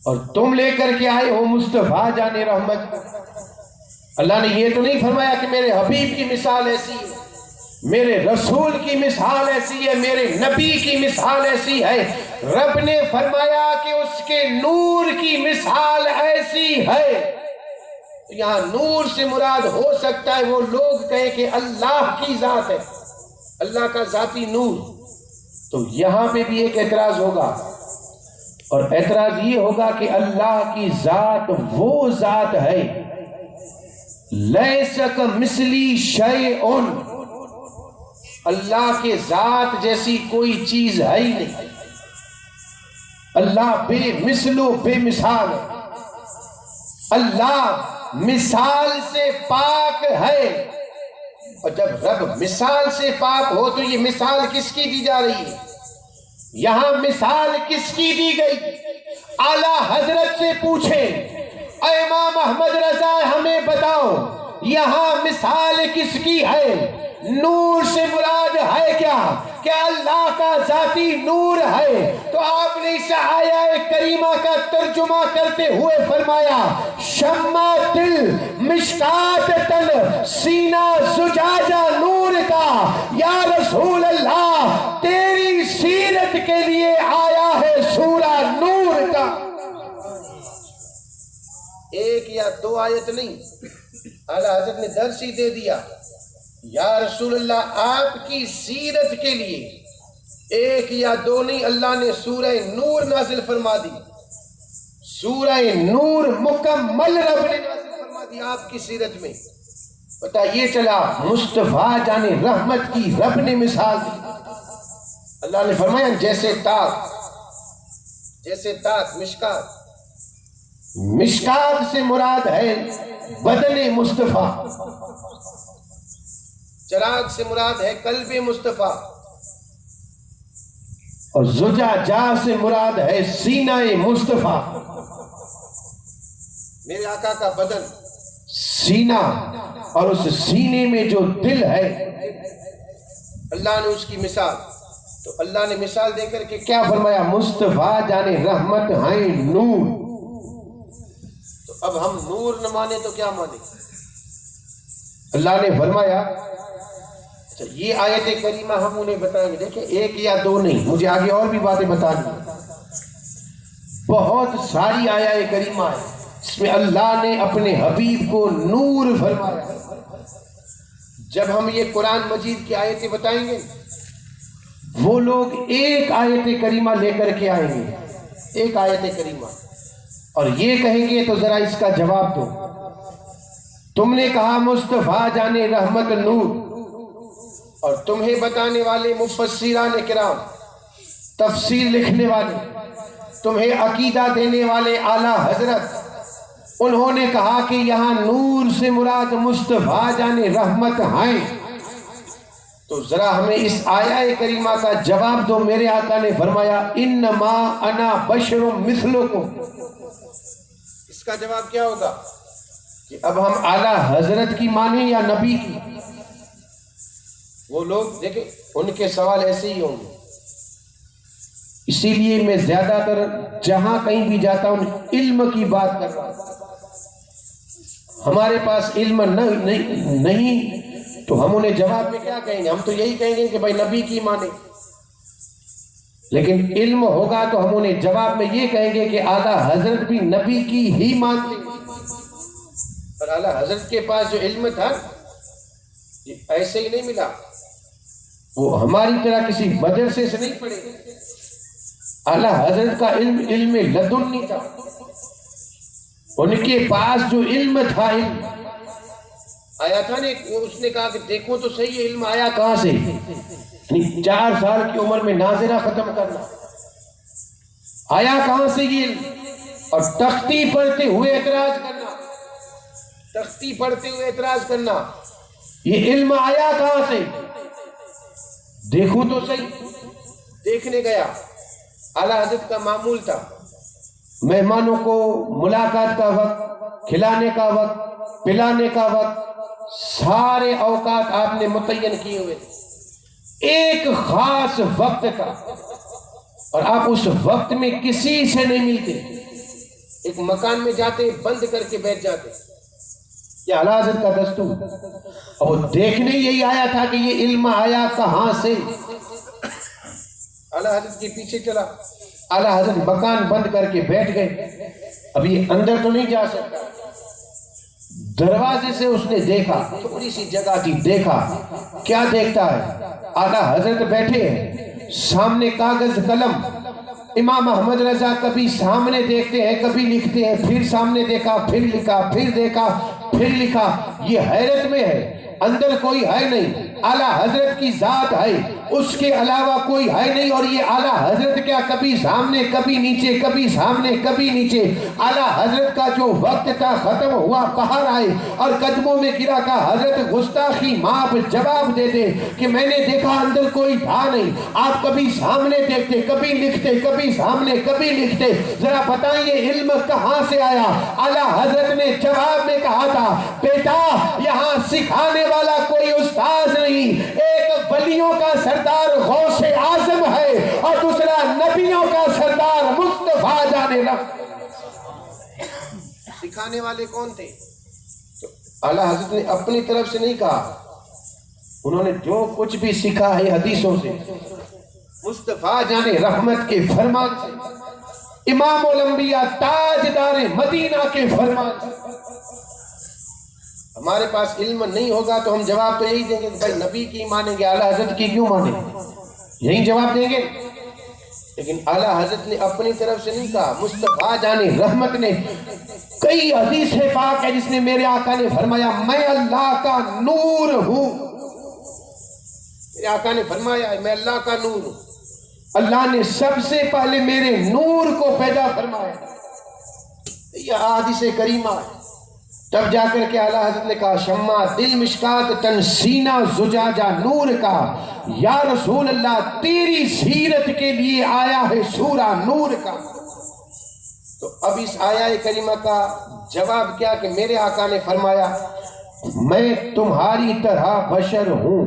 اور تم لے کر کے آئے ہو مصطفیٰ جان رحمت. اللہ نے یہ تو نہیں فرمایا کہ میرے حبیب کی مثال ایسی ہے، میرے رسول کی مثال ایسی ہے، میرے نبی کی مثال ایسی ہے. رب نے فرمایا کہ اس کے نور کی مثال ایسی ہے. یہاں نور سے مراد ہو سکتا ہے وہ لوگ کہیں کہ اللہ کی ذات ہے، اللہ کا ذاتی نور. تو یہاں پہ بھی ایک اعتراض ہوگا، اور اعتراض یہ ہوگا کہ اللہ کی ذات وہ ذات ہے لیس کمثلی شیء، اللہ کے ذات جیسی کوئی چیز ہے ہی نہیں. اللہ بے مثل و بے مثال ہے. اللہ مثال سے پاک ہے. اور جب رب مثال سے پاک ہو تو یہ مثال کس کی دی جا رہی ہے؟ یہاں مثال کس کی دی گئی؟ اعلیٰ حضرت سے پوچھیں، اے امام احمد رضا ہمیں بتاؤ یہاں مثال کس کی ہے؟ نور سے مراد ہے کیا؟ کہ اللہ کا ذاتی نور ہے. تو آپ نے اس آیہ کریمہ کا ترجمہ کرتے ہوئے فرمایا شمع دل مشکات تن سینہ زجاجہ نور کا. یا رسول اللہ تیری سیرت کے لیے آیا ہے سورہ نور کا. ایک یا دو آیت نہیں، اعلیٰ حضرت نے درس ہی دے دیا. یا رسول اللہ آپ کی سیرت کے لیے ایک یا دو نہیں، اللہ نے سورہ نور نازل فرما دی. سورہ نور مکمل رب نے نازل فرما دی آپ کی سیرت میں. پتہ یہ چلا مصطفیٰ جان رحمت کی رب نے مثال دی. اللہ نے فرمایا جیسے تاک مشکات سے مراد ہے بدن مصطفیٰ، چراغ سے مراد ہے قلب مصطفیٰ، اور زجاجہ سے مراد ہے سینہ مصطفیٰ. میرے آقا کا بدن سینہ، اور اس سینے میں جو دل ہے اللہ نے اس کی مثال. تو اللہ نے مثال دے کر کے کیا فرمایا؟ مصطفیٰ جان رحمت ہیں نور. تو اب ہم نور نہ مانے تو کیا مانے؟ اللہ نے فرمایا یہ آیت کریمہ ہم انہیں بتائیں گے. دیکھیں ایک یا دو نہیں, مجھے آگے اور بھی باتیں بتانی, بہت ساری آیات کریمہ ہے اس میں اللہ نے اپنے حبیب کو نور فرمایا. جب ہم یہ قرآن مجید کی آیتیں بتائیں گے, وہ لوگ ایک آیت کریمہ لے کر کے آئیں گے, ایک آیت کریمہ, اور یہ کہیں گے تو ذرا اس کا جواب دو. تم نے کہا مصطفیٰ جانے رحمت نور, اور تمہیں بتانے والے مفسران کرام, تفسیر لکھنے والے, تمہیں عقیدہ دینے والے اعلیٰ حضرت, انہوں نے کہا کہ یہاں نور سے مراد مصطفیٰ جانے رحمت ہیں. تو ذرا ہمیں اس آیہ کریمہ کا جواب دو. میرے آقا نے فرمایا انما انا بشر مثلکم. اس کا جواب کیا ہوگا کہ اب ہم اعلیٰ حضرت کی مانیں یا نبی کی؟ وہ لوگ دیکھیں ان کے سوال ایسے ہی ہوں گے. اسی لیے میں زیادہ تر جہاں کہیں بھی جاتا ہوں علم کی بات کر رہا ہوں. ہمارے پاس علم نہیں تو ہم انہیں جواب میں کیا کہیں گے؟ ہم تو یہی کہیں گے کہ بھائی نبی کی مانیں. لیکن علم ہوگا تو ہم انہیں جواب میں یہ کہیں گے کہ اعلیٰ حضرت بھی نبی کی ہی مانتے ہیں. اور اعلیٰ حضرت کے پاس جو علم تھا یہ ایسے ہی نہیں ملا, وہ ہماری طرح کسی مدرسے سے نہیں پڑھے. اعلیٰ حضرت کا علم لدنی تھا. ان کے پاس جو علم تھا, علم آیا تھا نے, اس نے کہا کہ دیکھو تو صحیح علم آیا کہاں سے. 4 سال کی عمر میں ناظرہ ختم کرنا آیا کہاں سے یہ علم؟ اور تختی پڑھتے ہوئے اعتراض کرنا, تختی پڑھتے ہوئے اعتراض کرنا, یہ علم آیا کہاں سے؟ دیکھو تو صحیح. دیکھنے گیا. اعلیٰ حضرت کا معمول تھا مہمانوں کو ملاقات کا وقت, کھلانے کا وقت, پلانے کا وقت, سارے اوقات آپ نے متعین کیے ہوئے. ایک خاص وقت تھا اور آپ اس وقت میں کسی سے نہیں ملتے. ایک مکان میں جاتے, بند کر کے بیٹھ جاتے. یہ اعلیٰ حضرت کا دستور. اور دیکھنے یہی آیا تھا کہ یہ علم آیا کہاں سے. اعلیٰ حضرت کے پیچھے چلا. اعلیٰ حضرت مکان بند کر کے بیٹھ گئے. اب یہ اندر تو نہیں جا سکتا. دروازے سے اس نے دیکھا, تھوڑی سی جگہ تھی, دیکھا. کیا دیکھتا ہے؟ اعلیٰ حضرت بیٹھے ہیں, سامنے کاغذ قلم. امام احمد رضا کبھی سامنے دیکھتے ہیں, کبھی لکھتے ہیں, پھر سامنے دیکھا, پھر لکھا, پھر دیکھا, پھر لکھا. یہ حیرت میں ہے, اندر کوئی ہے نہیں. اعلیٰ حضرت کی ذات ہے, اس کے علاوہ کوئی ہے نہیں. اور یہ اعلیٰ حضرت کیا کبھی سامنے کبھی نیچے, کبھی سامنے کبھی نیچے. اعلیٰ حضرت کا جو وقت تھا ختم ہوا, باہر آئے اور قدموں میں گرا. کا حضرت گستاخی معاف جواب دے دے کہ میں نے دیکھا اندر کوئی تھا نہیں. آپ کبھی سامنے دیکھتے, کبھی لکھتے, کبھی سامنے کبھی لکھتے. ذرا بتائیں یہ علم کہاں سے آیا؟ اعلیٰ حضرت نے جواب میں کہا تھا بیٹا یہاں سکھانے والا کوئی استاذ نہیں, ایک ولیوں کا سردار غوث اعظم ہے اور دوسرا نبیوں کا سردار مصطفیٰ جانے رحمت. سکھانے والے کون تھے؟ تو اعلیٰ حضرت نے اپنی طرف سے نہیں کہا, انہوں نے جو کچھ بھی سیکھا ہے حدیثوں سے, مصطفیٰ جانے رحمت کے فرمان سے, امام الانبیاء تاجدار مدینہ کے فرمان سے. ہمارے پاس علم نہیں ہوگا تو ہم جواب تو یہی دیں گے کہ بھائی نبی کی مانیں گے, اعلیٰ حضرت کی کیوں مانیں گے, یہی جواب دیں گے. لیکن اعلیٰ حضرت نے اپنی طرف سے نہیں کہا. مصطفیٰ جانے رحمت نے کئی حدیث پاک ہے جس نے میرے آقا نے فرمایا میں اللہ کا نور ہوں. میرے آقا نے فرمایا میں اللہ کا نور ہوں. اللہ نے سب سے پہلے میرے نور کو پیدا فرمایا. یہ حدیث کریمہ ہے. تب جا کر کے اعلیٰ حضرت نے کہا شمع دل مشکات تن سینہ زجاجہ نور کا, یا رسول اللہ تیری سیرت کے لیے آیا ہے سورہ نور کا. تو اب اس آیہ کریمہ کا جواب کیا کہ میرے آقا نے فرمایا میں تمہاری طرح بشر ہوں.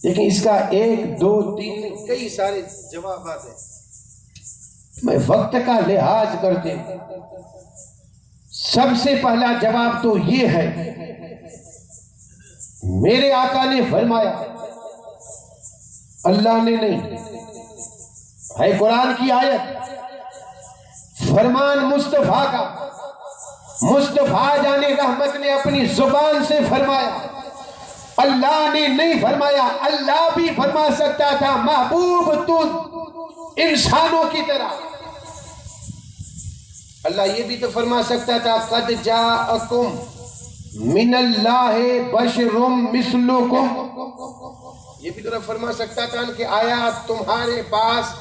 لیکن اس کا 1 2 3 کئی سارے جوابات ہیں. میں وقت کا لحاظ کرتے سب سے پہلا جواب تو یہ ہے میرے آقا نے فرمایا، اللہ نے نہیں، ہے قرآن کی آیت، فرمان مصطفیٰ کا، مصطفیٰ جانے رحمت نے اپنی زبان سے فرمایا، اللہ نے نہیں فرمایا۔ اللہ بھی فرما سکتا تھا محبوب تو انسانوں کی طرح، اللہ یہ بھی تو فرما سکتا تھا قد جاءکم من اللہ بشر مثلکم، یہ بھی تو فرما سکتا تھا کہ آیا تمہارے پاس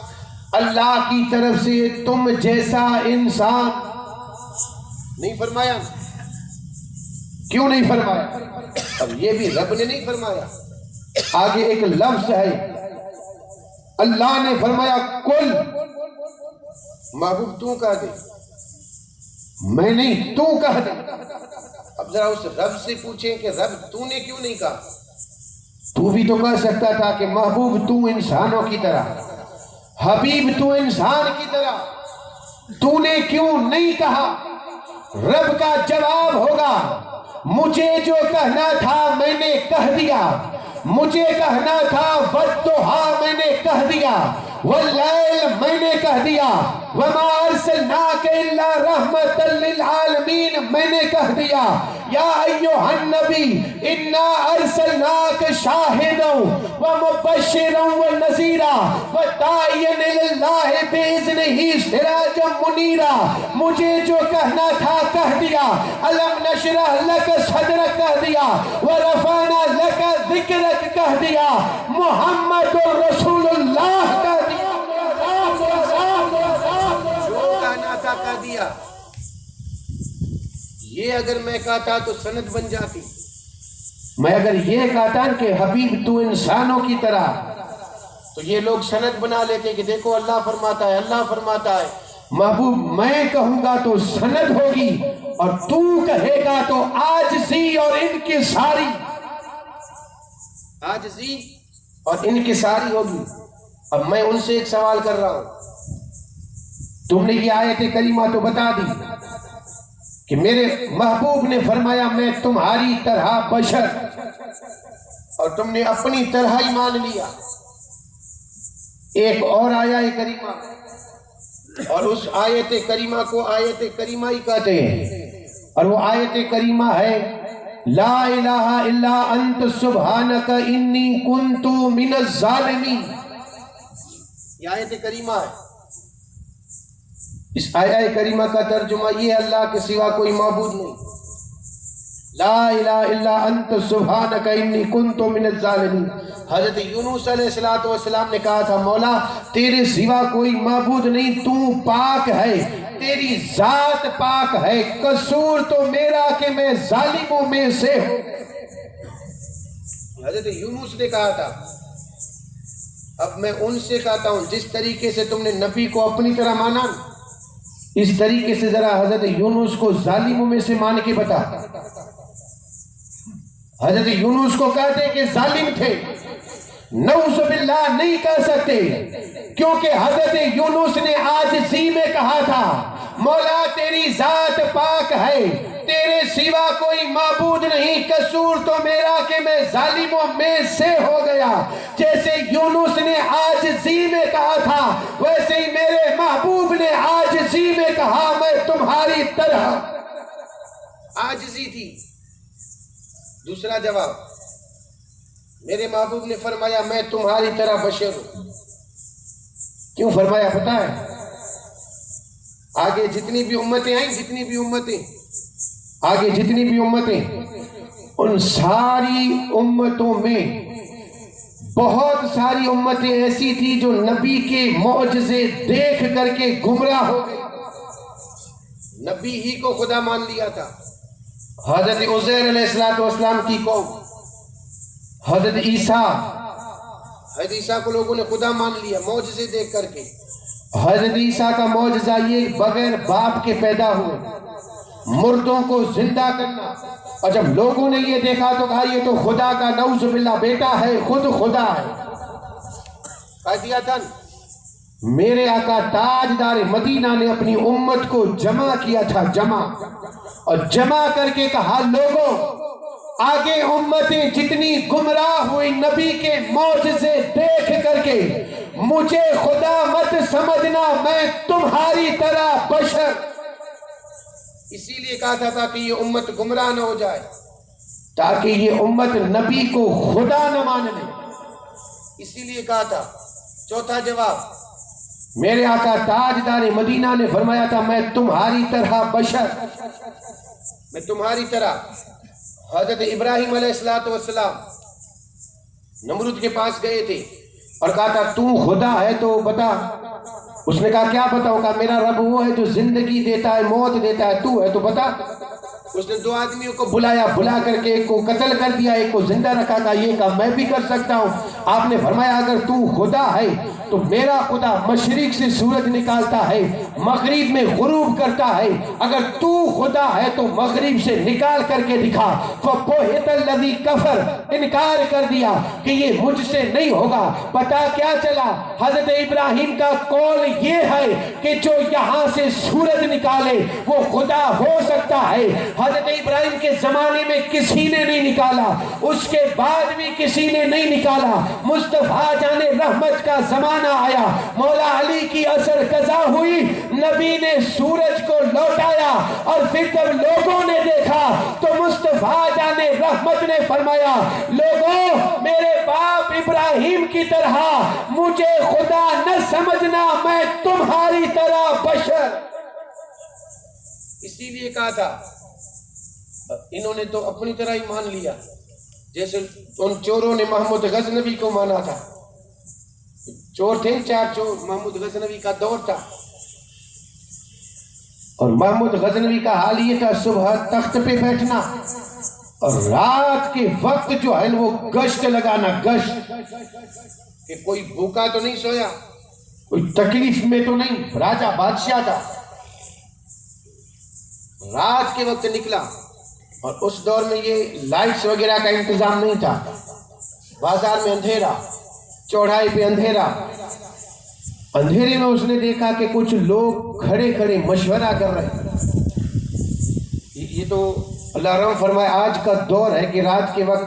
اللہ کی طرف سے تم جیسا انسان، نہیں فرمایا؟ کیوں نہیں فرمایا؟ اب یہ بھی رب نے نہیں فرمایا، آگے ایک لفظ ہے، اللہ نے فرمایا کل، محبوب تو کہہ دے، میں نہیں تو کہہ دے۔ اب ذرا اس رب سے پوچھیں کہ رب تو نے کیوں نہیں کہا؟ تو بھی تو کہہ سکتا تھا کہ محبوب تو انسانوں کی طرح، حبیب تو انسان کی طرح، تو نے کیوں نہیں کہا؟ رب کا جواب ہوگا مجھے جو کہنا تھا میں نے کہہ دیا، مجھے کہنا تھا والضحیٰ میں نے کہہ دیا، واللیل میں نے کہہ دیا، وما ارسلناک الا رحمتا للعالمین میں نے کہہ دیا، یا ایھا النبی انا ارسلناک شاہدا ومبشرا ونذیرا وداعیا الی اللہ باذنہ سراجا منیرا، مجھے جو کہنا تھا کہہ دیا، الم نشرح لک صدرک کہہ دیا، ورفعنا لک ذکرک کہہ دیا، محمد رسول اللہ کہہ دیا، جو کہنا تھا کہہ دیا۔ یہ اگر میں کہتا تو سند بن جاتی، میں اگر یہ کہتا کہ حبیب تو انسانوں کی طرح، تو یہ لوگ سند بنا لیتے کہ دیکھو اللہ فرماتا ہے، اللہ فرماتا ہے۔ محبوب میں کہوں گا تو سند ہوگی، اور تو کہے گا تو عاجزی اور انکساری، عاجزی اور انکساری ہوگی۔ اب میں ان سے ایک سوال کر رہا ہوں، تم نے یہ آیت کریمہ تو بتا دی کہ میرے محبوب نے فرمایا میں تمہاری طرح بشر، اور تم نے اپنی طرح ہی مان لیا۔ ایک اور آیت کریمہ، اور اس آیت کریمہ کو آیت کریمہ ہی کہتے ہیں، اور وہ آیت کریمہ ہے لا الہ الا انت سبحانک انی کنت من الظالمین۔ یہ آیت کریمہ ہے۔ اس آیت کریمہ کا ترجمہ یہ ہے اللہ کے سوا کوئی معبود نہیں، لا الہ الا انت سبحانک انی کنت من الظالمین۔ حضرت یونس علیہ السلام نے کہا تھا مولا تیرے سوا کوئی معبود نہیں، تو پاک ہے، تیری ذات پاک ہے، قصور تو میرا کہ میں ظالموں میں سے ہوں۔ حضرت یونس نے کہا تھا۔ اب میں ان سے کہتا ہوں جس طریقے سے تم نے نبی کو اپنی طرح مانا، اس طریقے سے ذرا حضرت یونس کو ظالموں میں سے مان کے بتا۔ حضرت یونس کو کہتے کہ ظالم تھے، نعوذ باللہ نہیں کہہ سکتے، کیونکہ حضرت یونس نے عاجزی میں کہا تھا مولا تیری ذات پاک ہے، تیرے سوا کوئی معبود نہیں، قصور تو میرا کہ میں ظالموں میں سے ہو گیا۔ جیسے یونس نے عاجزی میں کہا تھا، ویسے ہی میرے محبوب نے عاجزی میں کہا میں تمہاری طرح۔ عاجزی تھی۔ دوسرا جواب، میرے محبوب نے فرمایا میں تمہاری طرح بشر ہوں۔ کیوں فرمایا پتہ ہے؟ آگے جتنی بھی امتیں آئیں، آگے جتنی بھی امتیں، ان ساری امتوں میں بہت ساری امتیں ایسی تھی جو نبی کے معجزے دیکھ کر کے گمراہ ہو گئے، نبی ہی کو خدا مان لیا تھا۔ حضرت عزیر علیہ السلام کی قوم، حضرت عیسیٰ کو لوگوں نے خدا مان لیا معجزے دیکھ کر کے۔ حضرت عیسیٰ کا معجزہ یہ بغیر باپ کے پیدا ہوئے، مردوں کو زندہ کرنا، اور جب لوگوں نے یہ دیکھا تو کہا یہ تو خدا کا نعوذ باللہ بیٹا ہے، خود خدا ہے۔ کہہ دیا تھا میرے آقا تاجدار مدینہ نے اپنی امت کو جمع کیا تھا، اور جمع کر کے کہا لوگوں آگے امتیں جتنی گمراہ ہوئی نبی کے معجزے دیکھ کر کے مجھے خدا مت سمجھنا، میں تمہاری طرح بشر. اسی لیے کہا تھا تاکہ یہ امت گمراہ نہ ہو جائے، تاکہ یہ امت نبی کو خدا نہ مان لے. اسی لیے کہا تھا. چوتھا جواب، میرے آقا تاجدار مدینہ نے فرمایا تھا میں تمہاری طرح بشر، میں تمہاری طرح. حضرت ابراہیم علیہ السلام نمرود کے پاس گئے تھے اور کہا تھا تو خدا ہے تو بتا. اس نے کہا کیا بتاؤں؟ کہا میرا رب وہ ہے جو زندگی دیتا ہے موت دیتا ہے، تو ہے تو بتا. اس نے دو آدمیوں کو بلایا، بلا کر کے ایک کو قتل کر دیا، ایک کو زندہ رکھا. کہا یہ کام میں بھی کر سکتا ہوں. آپ نے فرمایا اگر تو خدا ہے تو میرا خدا مشرق سے سورج نکالتا ہے، مغرب میں غروب کرتا ہے. اگر تو خدا ہے تو مغرب سے نکال کر کے دکھا. فَبُهِتَ الَّذِي كَفَرَ، انکار کر دیا کہ یہ مجھ سے نہیں ہوگا. پتا کیا چلا؟ حضرت ابراہیم کا قول یہ ہے کہ جو یہاں سے سورج نکالے وہ خدا ہو سکتا ہے. حضرت ابراہیم کے زمانے میں کسی نے نہیں نکالا، اس کے بعد بھی کسی نے نہیں نکالا. مصطفیٰ جان رحمت کا زمانہ آیا، مولا علی کی اثر قضا ہوئی، نبی نے سورج کو لوٹایا اور پھر جب لوگوں نے دیکھا تو مصطفیٰ جان رحمت نے فرمایا لوگوں میرے باپ ابراہیم کی طرح مجھے خدا نہ سمجھنا، میں تمہاری طرح بشر. اسی لیے کہا تھا انہوں نے تو اپنی طرح ہی مان لیا، جیسے ان چوروں نے محمود غزنوی کو مانا تھا. چور تھے 4 چور، محمود غزنوی کا دور تھا. اور محمود غزنوی کا حال یہ تھا صبح تخت پہ بیٹھنا اور رات کے وقت جو ہے وہ گشت لگانا. گشت کہ کوئی بھوکا تو نہیں سویا، کوئی تکلیف میں تو نہیں. راجہ بادشاہ تھا، رات کے وقت نکلا. اور اس دور میں یہ لائٹس وغیرہ کا انتظام نہیں تھا، بازار میں اندھیرا، چوڑائی پہ اندھیرا. اندھیرے میں اس نے دیکھا کہ کچھ لوگ کھڑے کھڑے مشورہ کر رہے ہیں. یہ تو اللہ رحم فرمائے آج کا دور ہے کہ رات کے وقت